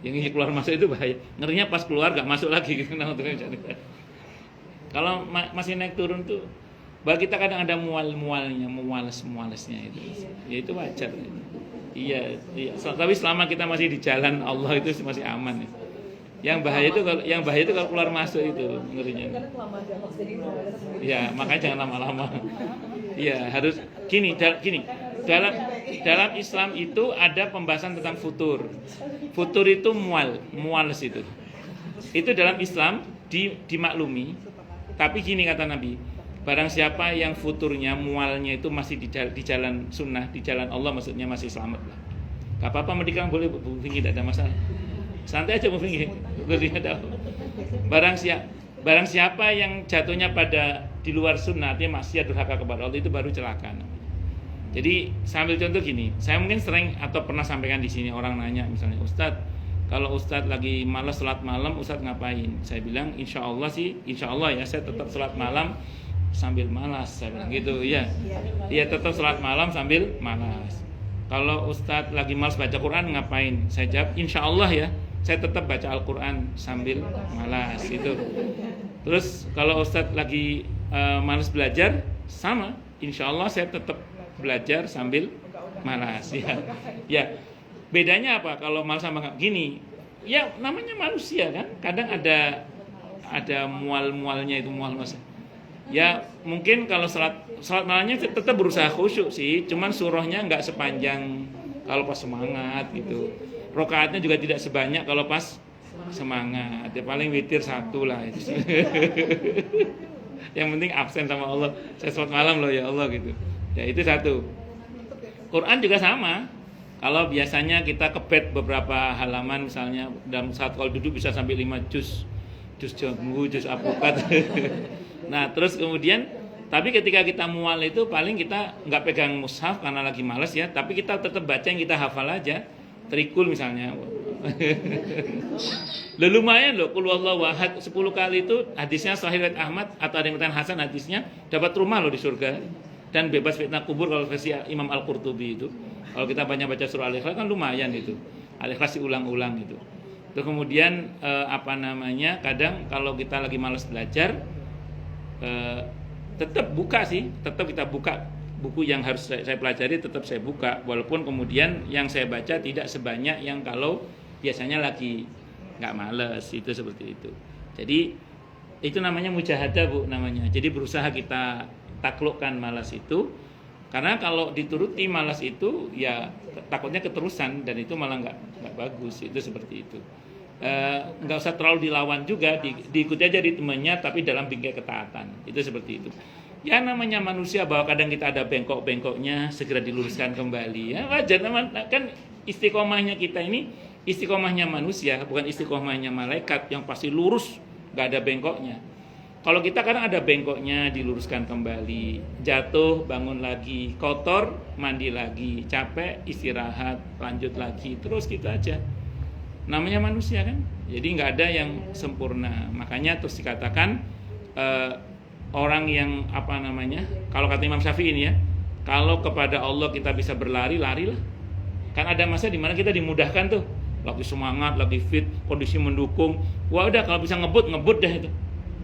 Yang ini keluar masuk itu bahaya. Ngerinya pas keluar gak masuk lagi gitu. Kalau masih naik turun tuh, bahwa kita kadang ada muales-mualesnya itu. Ya itu wajar. Iya. Tapi selama kita masih di jalan Allah itu masih aman. Yang bahaya itu kalau keluar masuk itu ngerinya. Ya, makanya jangan lama-lama. Iya, harus gini. Dalam Islam itu ada pembahasan tentang futur. Futur itu muales itu. Itu dalam Islam dimaklumi. Tapi gini kata Nabi, barang siapa yang futurnya, mualnya itu masih di jalan sunnah, di jalan Allah, maksudnya masih selamat lah. Gak apa-apa merdeka boleh Bu Fingi, tidak ada masalah. Santai aja Bu Fingi. Barang siapa yang jatuhnya pada di luar sunnah, dia masih durhaka kepada Allah, itu baru celaka. Jadi sambil contoh gini, saya mungkin sering atau pernah sampaikan di sini, orang nanya misalnya, Ustadz, kalau Ustadz lagi malas sholat malam, Ustadz ngapain? Saya bilang, insya Allah ya, saya tetap sholat malam sambil malas. Saya bilang gitu, ya. Dia tetap sholat malam sambil malas. Kalau Ustadz lagi malas baca Quran, ngapain? Saya jawab, insya Allah ya, saya tetap baca Al-Quran sambil malas. Gitu. Terus kalau Ustadz lagi malas belajar, sama, insya Allah saya tetap belajar sambil malas. Ya. Bedanya apa kalau malas sama gini? Ya namanya manusia kan. Kadang ada mual-mualnya itu mual-mual. Ya mungkin kalau salat malamnya tetap berusaha khusyuk sih, cuman surahnya nggak sepanjang kalau pas semangat gitu. Rokaatnya juga tidak sebanyak kalau pas semangat. Ya paling witir 1 lah itu. Yang penting absen sama Allah. Saya sholat malam loh ya Allah gitu. Ya itu 1. Quran juga sama. Kalau biasanya kita kebet beberapa halaman, misalnya dalam saat kalau duduk bisa sampai 5 juz jambu, juz apokat. Nah terus kemudian, tapi ketika kita mual itu paling kita nggak pegang mushaf karena lagi males ya, tapi kita tetap baca yang kita hafal aja, trikul misalnya. Lumayan loh, qul huwallahu ahad 10 kali itu hadisnya Sahih riwayat Ahmad atau ada yang hasan hadisnya, dapat rumah loh di surga dan bebas fitnah kubur kalau versi Imam Al-Qurtubi itu. Kalau kita banyak baca surah Al-Ikhlas kan lumayan itu. Al-Ikhlas diulang-ulang itu. Terus kemudian kadang kalau kita lagi malas belajar, tetap kita buka buku yang harus saya pelajari, tetap saya buka, walaupun kemudian yang saya baca tidak sebanyak yang kalau biasanya lagi nggak malas, itu seperti itu. Jadi itu namanya mujahadah Bu namanya. Jadi berusaha kita taklukkan malas itu. Karena kalau dituruti malas itu ya takutnya keterusan dan itu malah nggak bagus, itu seperti itu. Nggak usah terlalu dilawan juga, diikuti aja ritmenya tapi dalam bingkai ketaatan, itu seperti itu. Ya namanya manusia bahwa kadang kita ada bengkok-bengkoknya, segera diluruskan kembali. Ya wajar, kan istiqomahnya kita ini istiqomahnya manusia, bukan istiqomahnya malaikat yang pasti lurus nggak ada bengkoknya. Kalau kita kadang ada bengkoknya, diluruskan kembali, jatuh, bangun lagi, kotor, mandi lagi, capek, istirahat, lanjut lagi, terus gitu aja. Namanya manusia kan, jadi nggak ada yang sempurna. Makanya terus dikatakan orang yang kalau kata Imam Syafi'i ini ya, kalau kepada Allah kita bisa berlari, larilah. Kan ada masa dimana kita dimudahkan tuh, lagi semangat, lagi fit, kondisi mendukung, wah udah kalau bisa ngebut dah itu.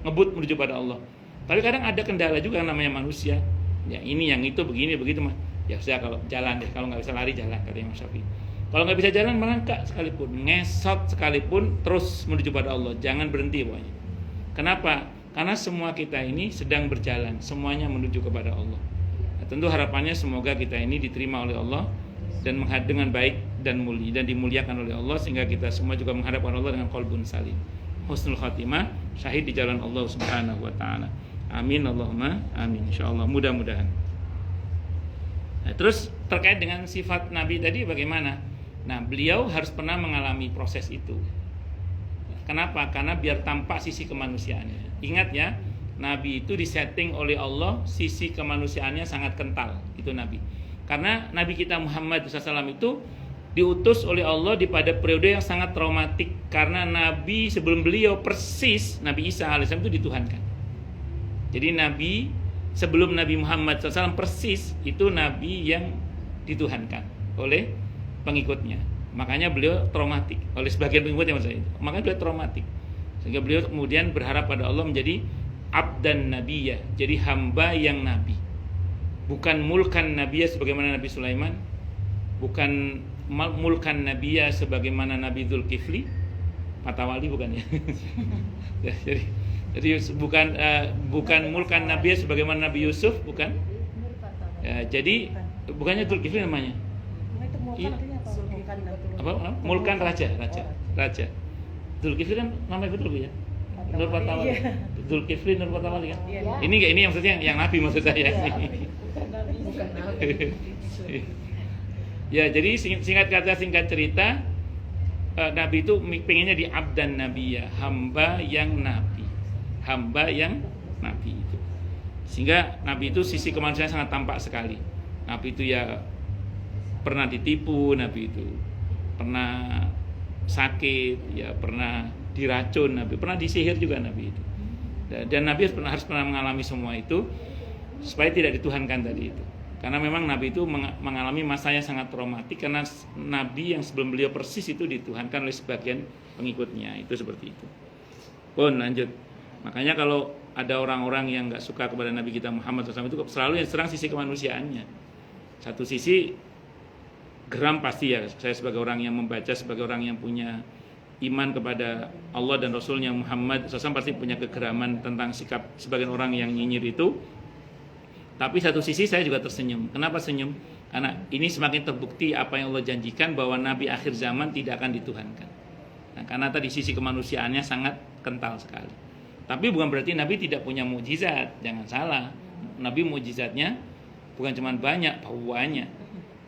Ngebut menuju pada Allah. Tapi kadang ada kendala juga yang namanya manusia. Ya ini yang itu begini begitu mah. Ya sudah kalau jalan deh, kalau nggak bisa lari jalan kata Imam Syafi'i. Kalau nggak bisa jalan melangkah sekalipun, ngesot sekalipun terus menuju pada Allah. Jangan berhenti pokoknya. Kenapa? Karena semua kita ini sedang berjalan, semuanya menuju kepada Allah. Nah, tentu harapannya semoga kita ini diterima oleh Allah dan menghadap dengan baik dan mulia dan dimuliakan oleh Allah sehingga kita semua juga menghadapkan Allah dengan qalbun salim. Husnul khatimah, syahid di jalan Allah Subhanahu wa taala. Amin Allahumma amin insyaallah, mudah-mudahan. Nah, terus terkait dengan sifat Nabi tadi bagaimana? Nah, beliau harus pernah mengalami proses itu. Kenapa? Karena biar tampak sisi kemanusiaannya. Ingat ya, Nabi itu disetting oleh Allah, sisi kemanusiaannya sangat kental, itu Nabi. Karena Nabi kita Muhammad SAW itu diutus oleh Allah pada periode yang sangat traumatik, karena Nabi sebelum beliau persis Nabi Isa alaihissalam itu dituhankan. Jadi Nabi sebelum Nabi Muhammad SAW persis itu Nabi yang dituhankan oleh pengikutnya. Makanya beliau traumatik oleh sebagian pengikutnya maksudnya itu. Makanya beliau traumatik sehingga beliau kemudian berharap pada Allah menjadi abdan nabiyya, jadi hamba yang nabi, bukan mulkan nabiyya sebagaimana Nabi Sulaiman, bukan mulkan nabiyya sebagaimana Nabi Dzulkifli, Patawali bukan ya. jadi bukan mulkan nabiyya sebagaimana Nabi Yusuf, bukan. Ya, jadi bukannya Dzulkifli namanya. Mulkan raja. Dzulkifli kan namanya betul ya. Nur Patawali. Dzulkifli Nur Patawali kan. Ini yang maksudnya yang nabi maksud saya ini. Bukan nabi. Ya, jadi singkat cerita, Nabi itu pengennya di abdan nabiyya, hamba yang nabi itu. Sehingga Nabi itu sisi kemanusiaan sangat tampak sekali. Nabi itu ya pernah ditipu, Nabi itu pernah sakit, ya pernah diracun, Nabi pernah disihir juga Nabi itu. Dan Nabi harus pernah mengalami semua itu supaya tidak dituhankan tadi itu. Karena memang Nabi itu mengalami masa yang sangat traumatik, karena Nabi yang sebelum beliau persis itu dituhankan oleh sebagian pengikutnya, itu seperti itu. Pun lanjut. Makanya kalau ada orang-orang yang nggak suka kepada Nabi kita Muhammad SAW itu selalu yang serang sisi kemanusiaannya. Satu sisi geram pasti ya, saya sebagai orang yang membaca, sebagai orang yang punya iman kepada Allah dan Rasulnya Muhammad SAW pasti punya kegeraman tentang sikap sebagian orang yang nyinyir itu. Tapi satu sisi saya juga tersenyum. Kenapa senyum? Karena ini semakin terbukti apa yang Allah janjikan bahwa Nabi akhir zaman tidak akan dituhankan. Nah, karena tadi sisi kemanusiaannya sangat kental sekali. Tapi bukan berarti Nabi tidak punya mukjizat. Jangan salah. Nabi mukjizatnya bukan cuma banyak, banyak.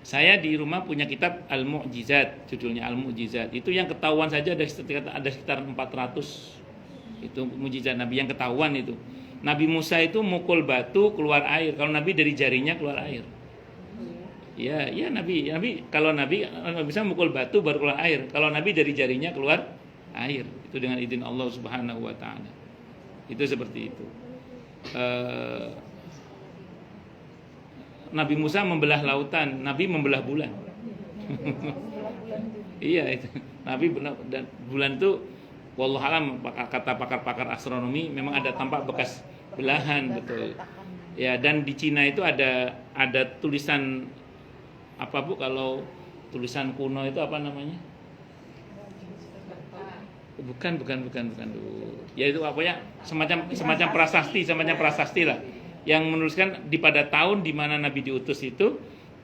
Saya di rumah punya kitab Al-Mu'jizat, judulnya Al-Mu'jizat. Itu yang ketahuan saja ada sekitar 400. Itu mukjizat Nabi yang ketahuan itu. Nabi Musa itu mukul batu keluar air. Kalau Nabi dari jarinya keluar air. Ya Nabi kalau Nabi bisa mukul batu baru keluar air. Kalau Nabi dari jarinya keluar air. Itu dengan izin Allah Subhanahu wa taala. Itu seperti itu. Nabi Musa membelah lautan, Nabi membelah bulan. Iya itu. Nabi dan bulan itu wallahu alam, kata pakar-pakar astronomi memang ada tampak bekas belahan, betul. Ya, dan di Cina itu ada tulisan apa Bu, kalau tulisan kuno itu apa namanya? Bukan. Ya itu apa ya? Semacam prasasti lah. Yang menuliskan pada tahun di mana Nabi diutus itu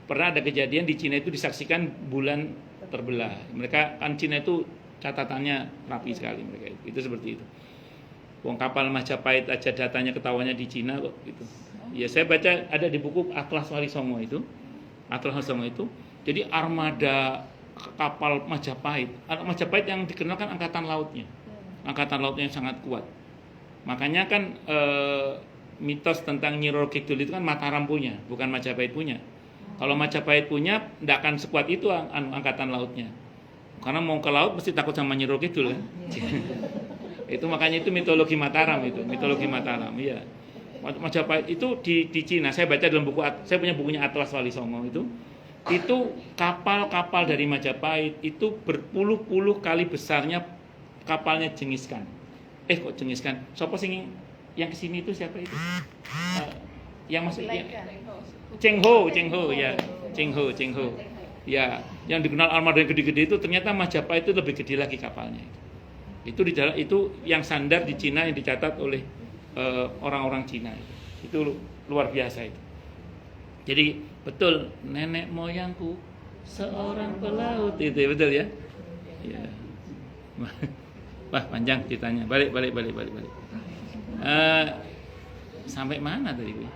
pernah ada kejadian di Cina itu disaksikan bulan terbelah. Mereka kan Cina itu catatannya rapi sekali mereka itu seperti itu. Wong kapal Majapahit aja datanya ketahuannya di Cina kok gitu. Ya saya baca ada di buku Atlas Wali Songo itu. Jadi armada kapal Majapahit yang dikenal kan angkatan lautnya yang sangat kuat. Makanya kan mitos tentang Nyi Roro Kidul itu kan Mataram punya, bukan Majapahit punya. Kalau Majapahit punya, tidak akan sekuat itu angkatan lautnya. Karena mau ke laut mesti takut sama Nyi Roro Kidul kan. Itu makanya itu mitologi Mataram itu, mitologi Mataram. Iya. Majapahit itu di Cina. Saya baca dalam buku, saya punya bukunya Atlas Wali Songo itu kapal-kapal dari Majapahit itu berpuluh-puluh kali besarnya kapalnya Genghis Khan. Kok Genghis Khan? Siapa sing yang kesini itu siapa itu? Yang masuk ya. Cheng Ho ya. Cheng Ho. Ya, yang dikenal armada yang gede-gede itu ternyata Majapahit itu lebih gede lagi kapalnya. Itu di dalam itu yang sandar di Cina yang dicatat oleh orang-orang Cina itu. Itu luar biasa itu. Jadi betul nenek moyangku seorang pelaut itu betul ya. Ya. Wah, panjang ceritanya. Balik. Sampai mana tadi gue?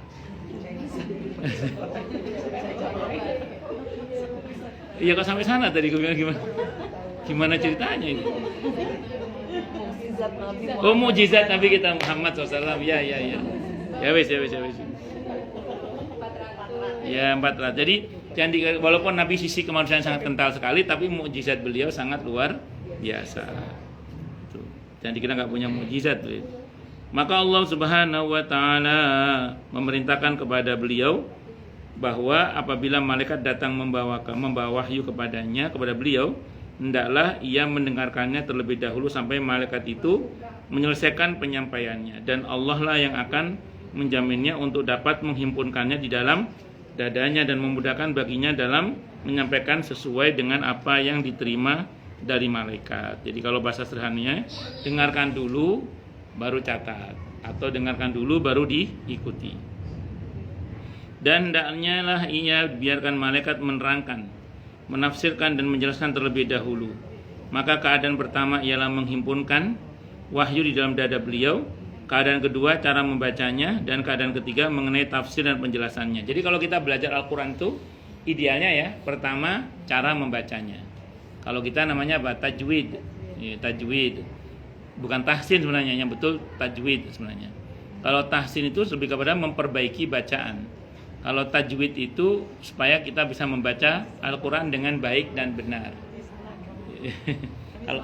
Iya kok sampai sana tadi gue bilang gimana ceritanya ini? Oh mukjizat Nabi kita Muhammad SAW. Ya. Ya wes. Ya 400. Jadi walaupun Nabi sisi kemanusiaan sangat kental sekali, tapi mukjizat beliau sangat luar biasa. Tuh. Jangan dikira nggak punya mukjizat. Maka Allah Subhanahu wa taala memerintahkan kepada beliau bahwa apabila malaikat datang membawa wahyu kepadanya, kepada beliau, hendaklah ia mendengarkannya terlebih dahulu sampai malaikat itu menyelesaikan penyampaiannya, dan Allah lah yang akan menjaminnya untuk dapat menghimpunkannya di dalam dadanya dan memudahkan baginya dalam menyampaikan sesuai dengan apa yang diterima dari malaikat. Jadi kalau bahasa sederhananya, dengarkan dulu baru catat, atau dengarkan dulu baru diikuti. Dan hendaknya lah ia biarkan malaikat menerangkan, menafsirkan dan menjelaskan terlebih dahulu. Maka keadaan pertama ialah menghimpunkan wahyu di dalam dada beliau, keadaan kedua cara membacanya, dan keadaan ketiga mengenai tafsir dan penjelasannya. Jadi kalau kita belajar Al-Quran itu idealnya ya, pertama cara membacanya. Kalau kita namanya apa? Tajwid. Ya, tajwid. Bukan tahsin sebenarnya, yang betul tajwid sebenarnya. Kalau tahsin itu lebih kepada memperbaiki bacaan. Kalau tajwid itu supaya kita bisa membaca Al-Quran dengan baik dan benar. Kalau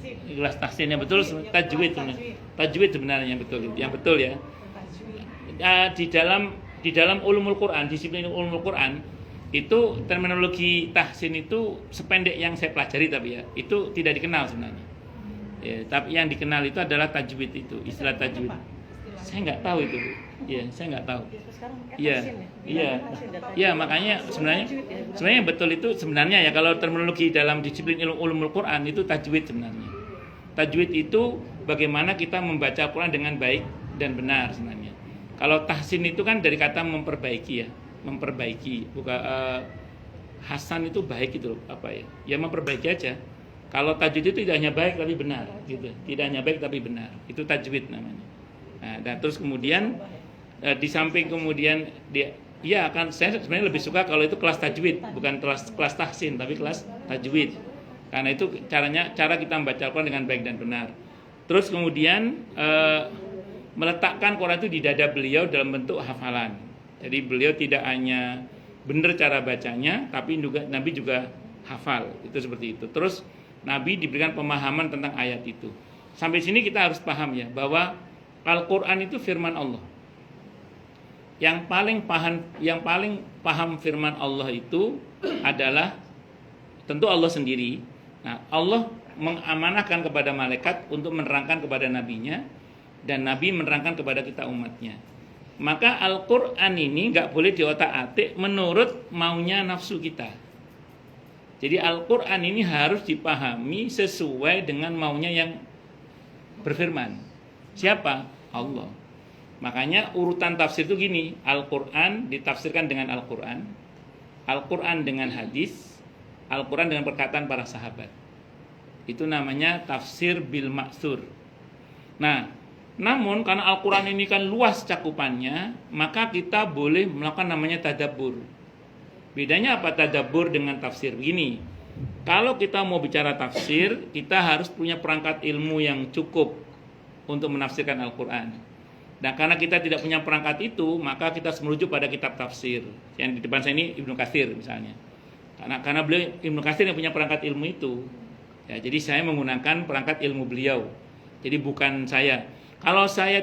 kelas tahsin yang betul tajwid sebenarnya. Tajwid sebenarnya yang betul ya. Di dalam ulumul Quran, disiplin ulumul Quran itu terminologi tahsin itu sependek yang saya pelajari tapi ya itu tidak dikenal sebenarnya. Ya, tapi yang dikenal itu adalah tajwid itu, istilah tajwid. Saya nggak tahu itu, ya saya nggak tahu. Iya, makanya sebenarnya yang betul itu sebenarnya ya kalau terminologi dalam disiplin ilmu ulumul Quran itu tajwid sebenarnya. Tajwid itu bagaimana kita membaca Quran dengan baik dan benar sebenarnya. Kalau tahsin itu kan dari kata memperbaiki ya, memperbaiki. Bukan hasan itu baik itu apa ya? Ya memperbaiki aja. Kalau tajwid itu tidak hanya baik tapi benar, gitu. Tidak hanya baik tapi benar. Itu tajwid namanya. Nah, dan terus kemudian di samping kemudian dia akan saya sebenarnya lebih suka kalau itu kelas tajwid, bukan kelas tahsin tapi kelas tajwid. Karena itu cara kita membaca Al-Quran dengan baik dan benar. Terus kemudian meletakkan Quran itu di dada beliau dalam bentuk hafalan. Jadi beliau tidak hanya benar cara bacanya, tapi juga Nabi juga hafal. Itu seperti itu. Terus Nabi diberikan pemahaman tentang ayat itu. Sampai sini kita harus paham ya bahwa Al-Quran itu firman Allah. Yang paling paham firman Allah itu adalah tentu Allah sendiri. Nah, Allah mengamanahkan kepada malaikat untuk menerangkan kepada nabinya, dan Nabi menerangkan kepada kita umatnya. Maka Al-Quran ini nggak boleh diotak-atik menurut maunya nafsu kita. Jadi Al-Quran ini harus dipahami sesuai dengan maunya yang berfirman. Siapa? Allah. Makanya urutan tafsir itu gini, Al-Quran ditafsirkan dengan Al-Quran, Al-Quran dengan hadis, Al-Quran dengan perkataan para sahabat. Itu namanya tafsir bil maksur. Nah, namun karena Al-Quran ini kan luas cakupannya, maka kita boleh melakukan namanya tadabbur. Bedanya apa tadabbur dengan tafsir? Begini, kalau kita mau bicara tafsir, kita harus punya perangkat ilmu yang cukup. untuk menafsirkan Al-Quran. Dan karena kita tidak punya perangkat itu, maka kita harus merujuk pada kitab tafsir. Yang di depan saya ini Ibnu Katsir misalnya. Karena beliau Ibnu Katsir yang punya perangkat ilmu itu. Ya, jadi saya menggunakan perangkat ilmu beliau. Jadi bukan saya. Kalau saya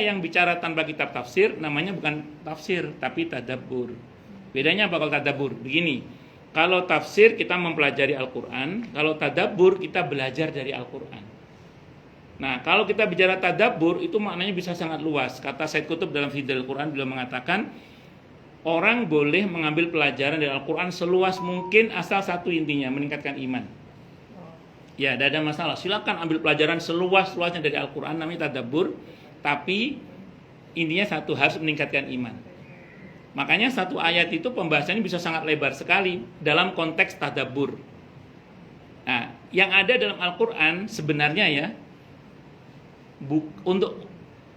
yang bicara tanpa kitab tafsir, namanya bukan tafsir, tapi tadabbur. Bedanya apa kalau tadabbur? Begini, kalau tafsir kita mempelajari Al-Quran, kalau tadabbur kita belajar dari Al-Quran. Nah, kalau kita bicara tadabbur itu maknanya bisa sangat luas. Kata Said Qutb dalam Fidal Quran, beliau mengatakan orang boleh mengambil pelajaran dari Al-Quran seluas mungkin asal satu intinya, meningkatkan iman. Ya, tidak ada masalah. Silakan ambil pelajaran seluas-luasnya dari Al-Quran, namanya tadabbur. Tapi intinya satu, harus meningkatkan iman. Makanya satu ayat itu pembahasannya bisa sangat lebar sekali dalam konteks tadabbur. Nah, yang ada dalam Al-Quran sebenarnya ya, untuk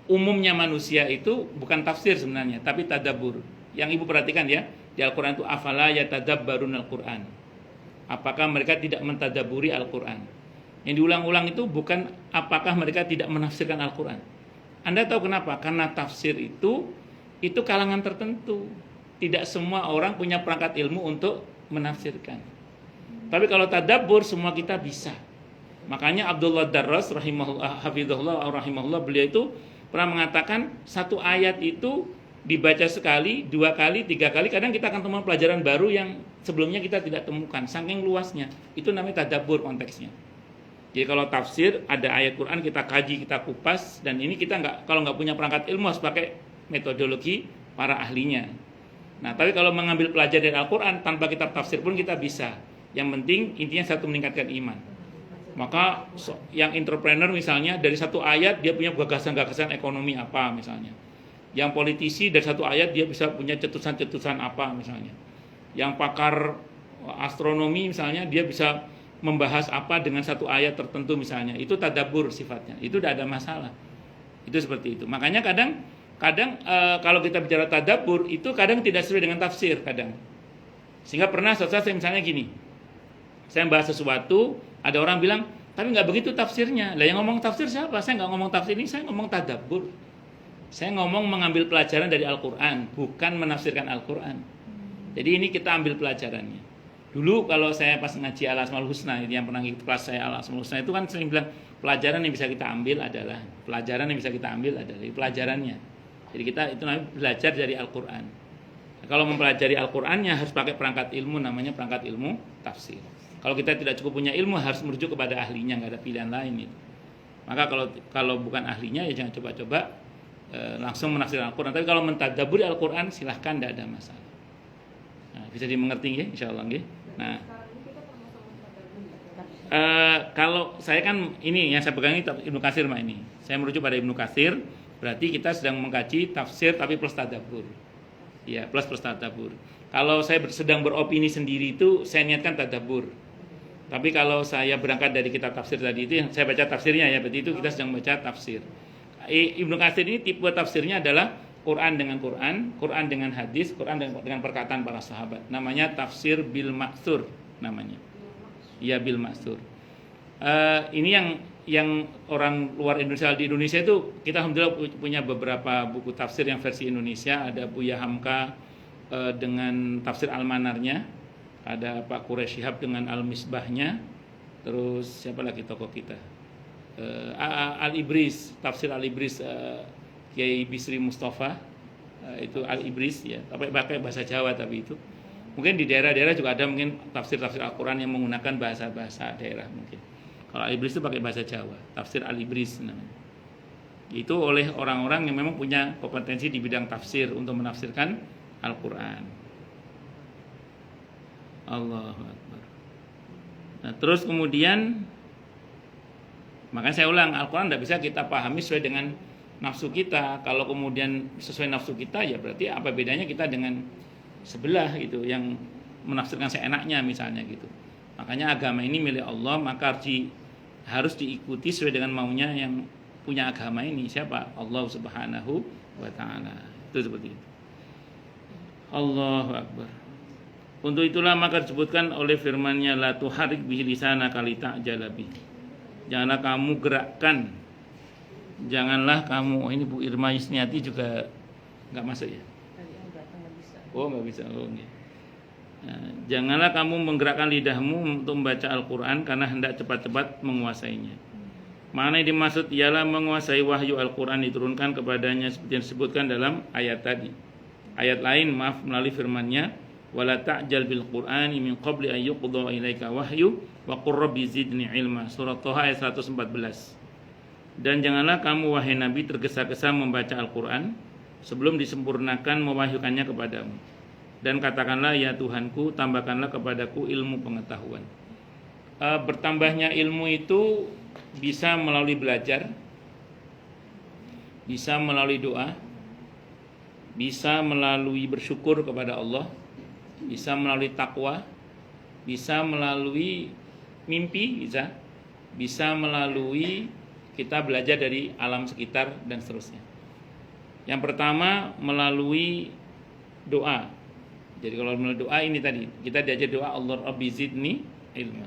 umumnya manusia itu bukan tafsir sebenarnya, tapi tadabbur. Yang ibu perhatikan ya, di Al-Quran itu afala yatadabbarun Al-Quran. Apakah mereka tidak mentadabburi Al-Quran? Yang diulang-ulang itu bukan apakah mereka tidak menafsirkan Al-Quran. Anda tahu kenapa? Karena tafsir itu kalangan tertentu. Tidak semua orang punya perangkat ilmu untuk menafsirkan. Tapi kalau tadabbur semua kita bisa. Makanya Abdullah Darras rahimahullah beliau itu pernah mengatakan satu ayat itu dibaca sekali, 2 kali, 3 kali, kadang kita akan temukan pelajaran baru yang sebelumnya kita tidak temukan, saking luasnya. Itu namanya tadabbur konteksnya. Jadi kalau tafsir ada ayat Quran kita kaji, kita kupas, dan ini kita kalau nggak punya perangkat ilmu harus pakai metodologi para ahlinya. Nah, tapi kalau mengambil pelajaran dari Al-Quran tanpa kitab tafsir pun kita bisa. Yang penting intinya satu, meningkatkan iman. Maka yang entrepreneur misalnya dari satu ayat dia punya gagasan-gagasan ekonomi apa misalnya. Yang politisi dari satu ayat dia bisa punya cetusan-cetusan apa misalnya. Yang pakar astronomi misalnya dia bisa membahas apa dengan satu ayat tertentu misalnya. Itu tadabbur sifatnya. Itu tidak ada masalah. Itu seperti itu. Makanya kadang kalau kita bicara tadabbur itu kadang tidak sesuai dengan tafsir kadang. Sehingga pernah saya misalnya gini. Saya bahas sesuatu, ada orang bilang, tapi nggak begitu tafsirnya. Lah yang ngomong tafsir siapa? Saya nggak ngomong tafsir ini, saya ngomong tadabbur. Saya ngomong mengambil pelajaran dari Al-Quran, bukan menafsirkan Al-Quran. Jadi ini kita ambil pelajarannya. Dulu kalau saya pas ngaji Al-Asmaul Husna, yang pernah ikut kelas saya Al-Asmaul Husna itu kan sering bilang, pelajaran yang bisa kita ambil adalah pelajarannya. Jadi kita itu namanya belajar dari Al-Quran. Nah, kalau mempelajari Al-Qurannya harus pakai perangkat ilmu, namanya perangkat ilmu tafsir. Kalau kita tidak cukup punya ilmu harus merujuk kepada ahlinya, nggak ada pilihan lain itu. Maka kalau bukan ahlinya ya jangan coba-coba langsung menafsirkan Al-Quran. Tapi kalau mentadabburi Al-Quran silahkan, tidak ada masalah. Nah, bisa dimengerti ya, insya Allah ya. Nah, kalau saya kan ini yang saya pegang ini Ibnu Katsir mah ini. Saya merujuk pada Ibnu Katsir, berarti kita sedang mengkaji tafsir tapi plus tadabbur. Ya, plus tadabbur. Kalau saya sedang beropini sendiri itu saya niatkan tadabbur. Tapi kalau saya berangkat dari kitab tafsir tadi itu yang saya baca tafsirnya ya, berarti itu kita sedang baca tafsir. Ibnu Katsir ini tipe tafsirnya adalah Quran dengan Quran, Quran dengan hadis, Quran dengan perkataan para sahabat. Namanya tafsir bil ma'tsur namanya. Iya, bil ma'tsur. Ini yang orang luar Indonesia, di Indonesia itu kita alhamdulillah punya beberapa buku tafsir yang versi Indonesia. Ada Buya Hamka dengan tafsir Al-Manarnya, ada Pak Quraish Shihab dengan Al-Misbahnya, terus siapa lagi tokoh kita, Al-Ibris, tafsir Al-Ibris, Kiai Bisri Mustafa, itu Al-Ibris ya, tapi pakai bahasa Jawa. Tapi itu mungkin di daerah-daerah juga ada mungkin tafsir Al-Quran yang menggunakan bahasa daerah mungkin. Kalau Al-Ibris itu pakai bahasa Jawa, tafsir Al-Ibris namanya. Itu oleh orang-orang yang memang punya kompetensi di bidang tafsir untuk menafsirkan Al-Quran. Allahu Akbar. Nah, terus kemudian makanya saya ulang, Al-Quran tidak bisa kita pahami sesuai dengan nafsu kita. Kalau kemudian sesuai nafsu kita, ya berarti apa bedanya kita dengan sebelah gitu yang menafsirkan seenaknya misalnya gitu. Makanya agama ini milik Allah, maka harus diikuti sesuai dengan maunya yang punya agama ini. Siapa? Allah Subhanahu wa ta'ala. Itu seperti itu. Allahu Akbar. Untuk itulah maka disebutkan oleh firman-Nya, la tuharrik bihi lisanaka lita'jala bihi. Janganlah kamu gerakkan Janganlah kamu, ini Bu Irma Yusniati juga nggak masuk ya? Tadi yang datang nggak bisa. Oh nggak bisa. Oh, okay. Nah, janganlah kamu menggerakkan lidahmu untuk membaca Al-Quran karena hendak cepat-cepat menguasainya. Mana yang dimaksud ialah menguasai wahyu Al-Quran diturunkan kepadanya seperti yang disebutkan dalam ayat tadi. Ayat lain melalui firman-Nya, wala ta'jal bil Qur'ani min qabli an yuqda ilaika wahyu wa qur rabbi zidni ilma. Surah Thaha ayat 114. Dan janganlah kamu wahai Nabi tergesa-gesa membaca Al-Quran sebelum disempurnakan mewahyukannya kepadamu. Dan katakanlah, ya Tuhanku, tambahkanlah kepadaku ilmu pengetahuan. Bertambahnya ilmu itu bisa melalui belajar, bisa melalui doa, bisa melalui bersyukur kepada Allah, bisa melalui takwa, bisa melalui mimpi, bisa melalui kita belajar dari alam sekitar dan seterusnya. Yang pertama melalui doa. Jadi kalau melalui doa ini tadi kita diajar doa Allah Rabbi zidni ilma.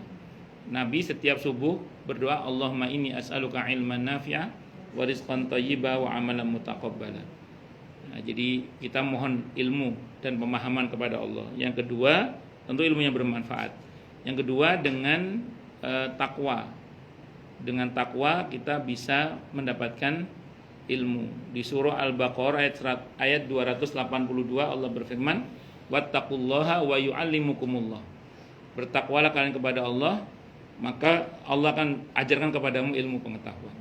Nabi setiap subuh berdoa Allahumma inni as'aluka ilman nafi'a wa rizqan thayyiba wa amalan mutaqabbala. Nah, jadi kita mohon ilmu dan pemahaman kepada Allah. Yang kedua tentu ilmu yang bermanfaat. Yang kedua dengan takwa. Dengan takwa kita bisa mendapatkan ilmu. Di surah Al-Baqarah ayat 282 Allah berfirman, wattaqullaha wa yu'allimukumullah. Bertakwalah kalian kepada Allah, maka Allah akan ajarkan kepadamu ilmu pengetahuan.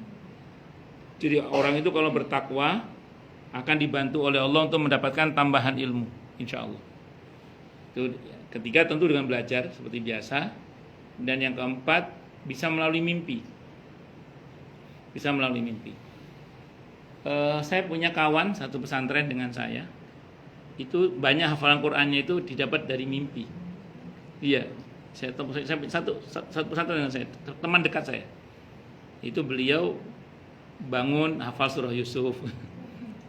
Jadi orang itu kalau bertakwa akan dibantu oleh Allah untuk mendapatkan tambahan ilmu, insya Allah. Itu ketiga tentu dengan belajar seperti biasa. Dan yang keempat bisa melalui mimpi. Bisa melalui mimpi. Saya punya kawan satu pesantren dengan saya. Itu banyak hafalan Qur'annya itu didapat dari mimpi. Iya, satu pesantren dengan saya, teman dekat saya. Itu beliau bangun hafal surah Yusuf.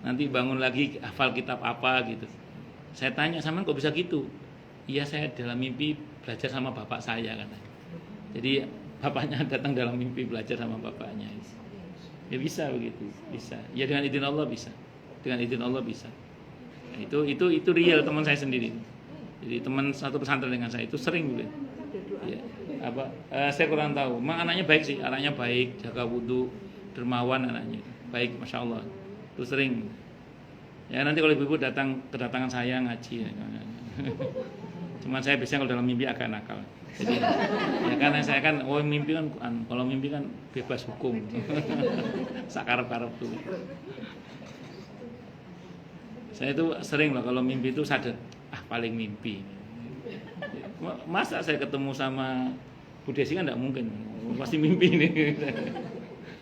Nanti bangun lagi hafal kitab apa gitu. Saya tanya, sama kok bisa gitu? Iya, saya dalam mimpi belajar sama bapak saya katanya. Jadi bapaknya datang dalam mimpi belajar sama bapaknya. Ya bisa begitu, bisa. Ya dengan izin Allah bisa. Dengan izin Allah bisa. Nah, itu real teman saya sendiri. Jadi teman satu pesantren dengan saya itu sering gitu. Ya, saya kurang tahu. Memang anaknya baik sih, anaknya baik, jaga wudhu, dermawan anaknya. Baik, masya Allah. Itu sering. Ya nanti kalau ibu datang kedatangan saya ngaji. Cuman saya biasanya kalau dalam mimpi agak nakal. Jadi, ya karena saya kan, mimpi kan, kalau mimpi kan bebas hukum, sakarep-karep tuh. Saya itu sering loh kalau mimpi itu sadar, paling mimpi. Masa saya ketemu sama Bu Desi kan nggak mungkin, pasti mimpi ini.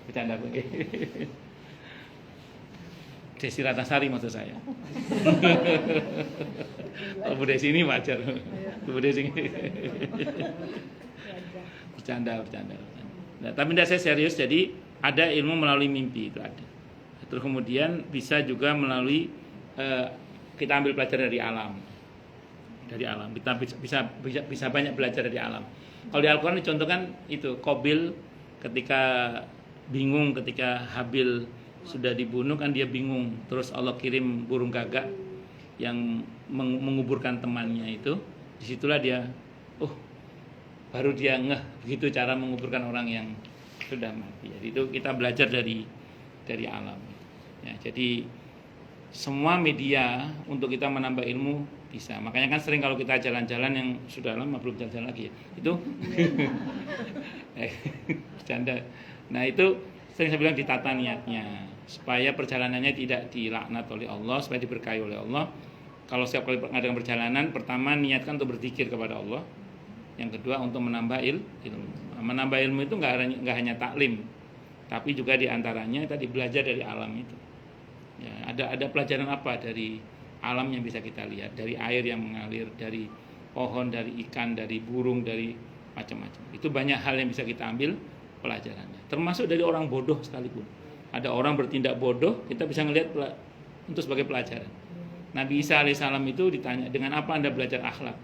Bercanda begini. Desi Ratnasari maksud saya. Kalau Bu Desi ini wajar. Bu Desi ini. Bercanda. Nah, tapi tidak, saya serius. Jadi ada ilmu melalui mimpi itu ada. Terus kemudian bisa juga melalui kita ambil pelajaran dari alam. Dari alam. Kita bisa banyak belajar dari alam. Kalau di Al-Quran dicontohkan itu Qabil ketika bingung ketika Habil sudah dibunuh kan dia bingung, terus Allah kirim burung gagak yang menguburkan temannya itu. Disitulah dia baru dia ngeh begitu cara menguburkan orang yang sudah mati. Jadi itu kita belajar dari alam ya. Jadi semua media untuk kita menambah ilmu bisa. Makanya kan sering kalau kita jalan-jalan yang sudah lama belum jalan-jalan lagi ya, itu bercanda. Nah itu sering saya bilang ditata niatnya supaya perjalanannya tidak dilaknat oleh Allah, supaya diberkahi oleh Allah. Kalau setiap kali mengadakan perjalanan, pertama niatkan untuk berzikir kepada Allah. Yang kedua untuk menambah ilmu. Menambah ilmu itu nggak hanya taklim, tapi juga diantaranya tadi belajar dari alam itu. Ya, ada pelajaran apa dari alam yang bisa kita lihat, dari air yang mengalir, dari pohon, dari ikan, dari burung, dari macam-macam. Itu banyak hal yang bisa kita ambil pelajarannya. Termasuk dari orang bodoh sekalipun. Ada orang bertindak bodoh, kita bisa ngelihat untuk sebagai pelajaran. Nabi Isa alaihissalam itu ditanya, dengan apa Anda belajar akhlak?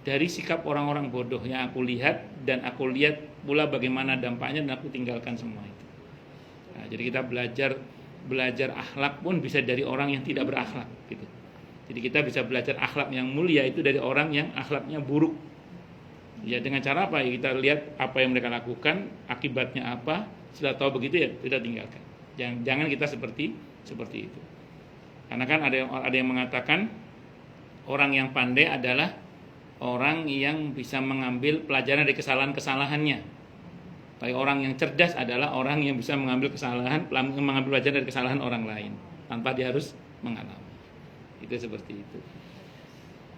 Dari sikap orang-orang bodoh yang aku lihat, dan aku lihat pula bagaimana dampaknya, dan aku tinggalkan semua itu. Nah, jadi kita belajar akhlak pun bisa dari orang yang tidak berakhlak gitu. Jadi kita bisa belajar akhlak yang mulia itu dari orang yang akhlaknya buruk. Ya dengan cara apa? Ya, kita lihat apa yang mereka lakukan, akibatnya apa. Sudah tahu begitu ya kita tinggalkan. Jangan kita seperti itu. Karena kan ada yang mengatakan orang yang pandai adalah orang yang bisa mengambil pelajaran dari kesalahan-kesalahannya. Tapi orang yang cerdas adalah orang yang bisa mengambil pelajaran dari kesalahan orang lain tanpa dia harus mengalami. Itu seperti itu.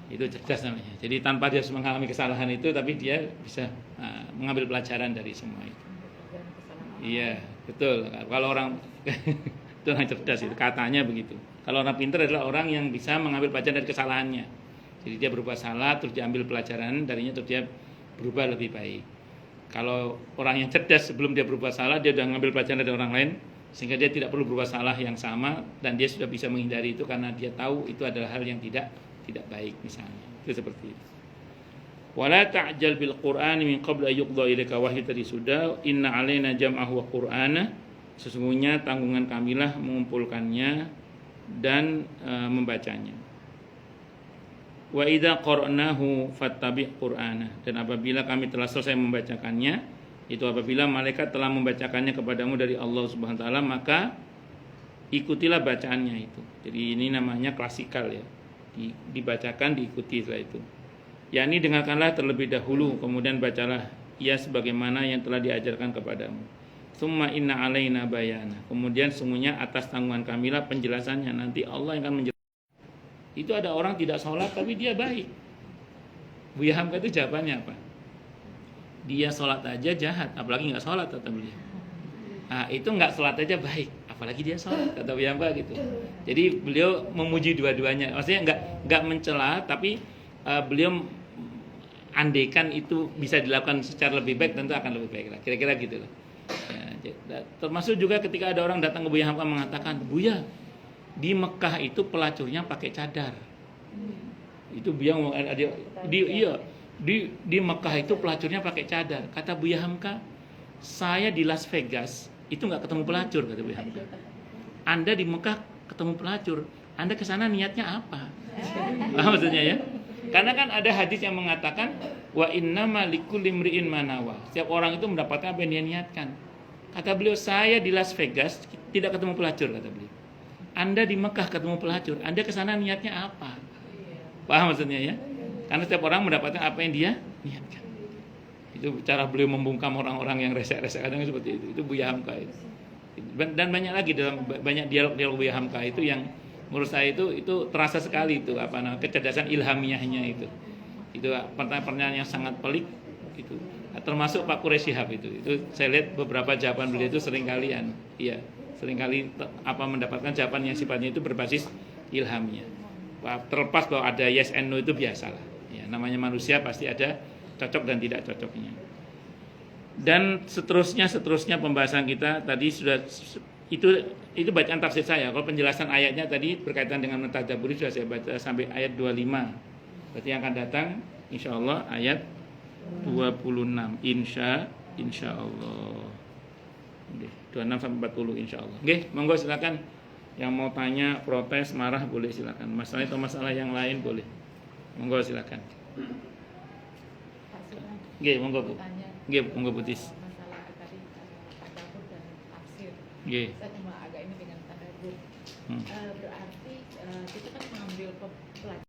Itu cerdas namanya. Jadi tanpa dia harus mengalami kesalahan itu, tapi dia bisa mengambil pelajaran dari semua itu. Iya, betul. Kalau orang itu orang cerdas itu katanya begitu. Kalau orang pintar adalah orang yang bisa mengambil pelajaran dari kesalahannya. Jadi dia berbuat salah, terus dia ambil pelajaran darinya, terus dia berubah lebih baik. Kalau orang yang cerdas sebelum dia berbuat salah, dia sudah mengambil pelajaran dari orang lain, sehingga dia tidak perlu berbuat salah yang sama, dan dia sudah bisa menghindari itu karena dia tahu itu adalah hal yang tidak baik misalnya. Itu seperti itu. Wala ta'jal bil Qur'ani min qabl ay yuqda ilaika wahyu, tadi sudah. Inna alaina jam'ahu wa qur'ana, sesungguhnya tanggungan kamilah mengumpulkannya dan membacanya. Wa idza qara'nahu fattabi' qur'ana, dan apabila kami telah selesai membacakannya, itu apabila malaikat telah membacakannya kepadamu dari Allah Subhanahu wa taala, maka ikutilah bacaannya itu. Jadi ini namanya klasikal ya. Dibacakan, diikuti setelah itu. Yakni dengarkanlah terlebih dahulu, kemudian bacalah ia sebagaimana yang telah diajarkan kepadamu. Summa inna alaina bayana, kemudian sungguhnya atas tanggungan kamilah penjelasannya, nanti Allah yang akan menjelaskan. Itu ada orang tidak sholat tapi dia baik. Buya Hamka itu jawabannya apa? Dia sholat aja jahat, apalagi nggak sholat, kata beliau. Nah, itu nggak sholat aja baik, apalagi dia sholat, kata Buya Hamka gitu. Jadi beliau memuji dua-duanya, maksudnya nggak mencela, tapi beliau andaikan itu bisa dilakukan secara lebih baik, tentu akan lebih baik lah. Kira-kira gitu lah. Ya, termasuk juga ketika ada orang datang ke Buya Hamka mengatakan, Buya, di Mekah itu pelacurnya pakai cadar. Itu Buya ngomong, di Mekah itu pelacurnya pakai cadar. Kata Buya Hamka, saya di Las Vegas itu nggak ketemu pelacur, kata Buya Hamka. Anda di Mekah ketemu pelacur, Anda ke sana niatnya apa? Maksudnya ya? Karena kan ada hadis yang mengatakan wa innama likulli imri'in ma nawa. Setiap orang itu mendapatkan apa yang dia niatkan. Kata beliau, saya di Las Vegas tidak ketemu pelacur, kata beliau. Anda di Mekah ketemu pelacur, Anda ke sana niatnya apa? Paham maksudnya ya? Karena setiap orang mendapatkan apa yang dia niatkan. Itu cara beliau membungkam orang-orang yang resek-resek, kadang seperti itu. Itu Buya Hamka itu. Dan banyak lagi dalam banyak dialog-dialog Buya Hamka itu yang menurut saya itu terasa sekali itu kecerdasan ilhamiahnya itu. Itu pertanyaan-pertanyaan yang sangat pelik itu. Termasuk Pak Quraish Shihab itu saya lihat beberapa jawaban beliau itu seringkali mendapatkan jawaban yang sifatnya itu berbasis ilhamiah. Terlepas bahwa ada yes and no itu biasalah. Ya, namanya manusia pasti ada cocok dan tidak cocoknya. Dan seterusnya pembahasan kita tadi sudah itu bacaan tafsir saya. Kalau penjelasan ayatnya tadi berkaitan dengan mentadabburi sudah saya baca sampai ayat 25. Berarti yang akan datang insyaallah ayat 26 insyaallah. 26 sampai 40 insyaallah. Nggih, monggo silakan yang mau tanya, protes, marah boleh silakan. Masalah itu masalah yang lain boleh. Monggo silakan. Nggih, monggo Bu. Nggih, monggo Bu Tis. Masalah tadi tadabbur dan tafsir. Nggih. Saya cuma agak ini dengan tadabbur. Berarti kita kan mengambil pelajaran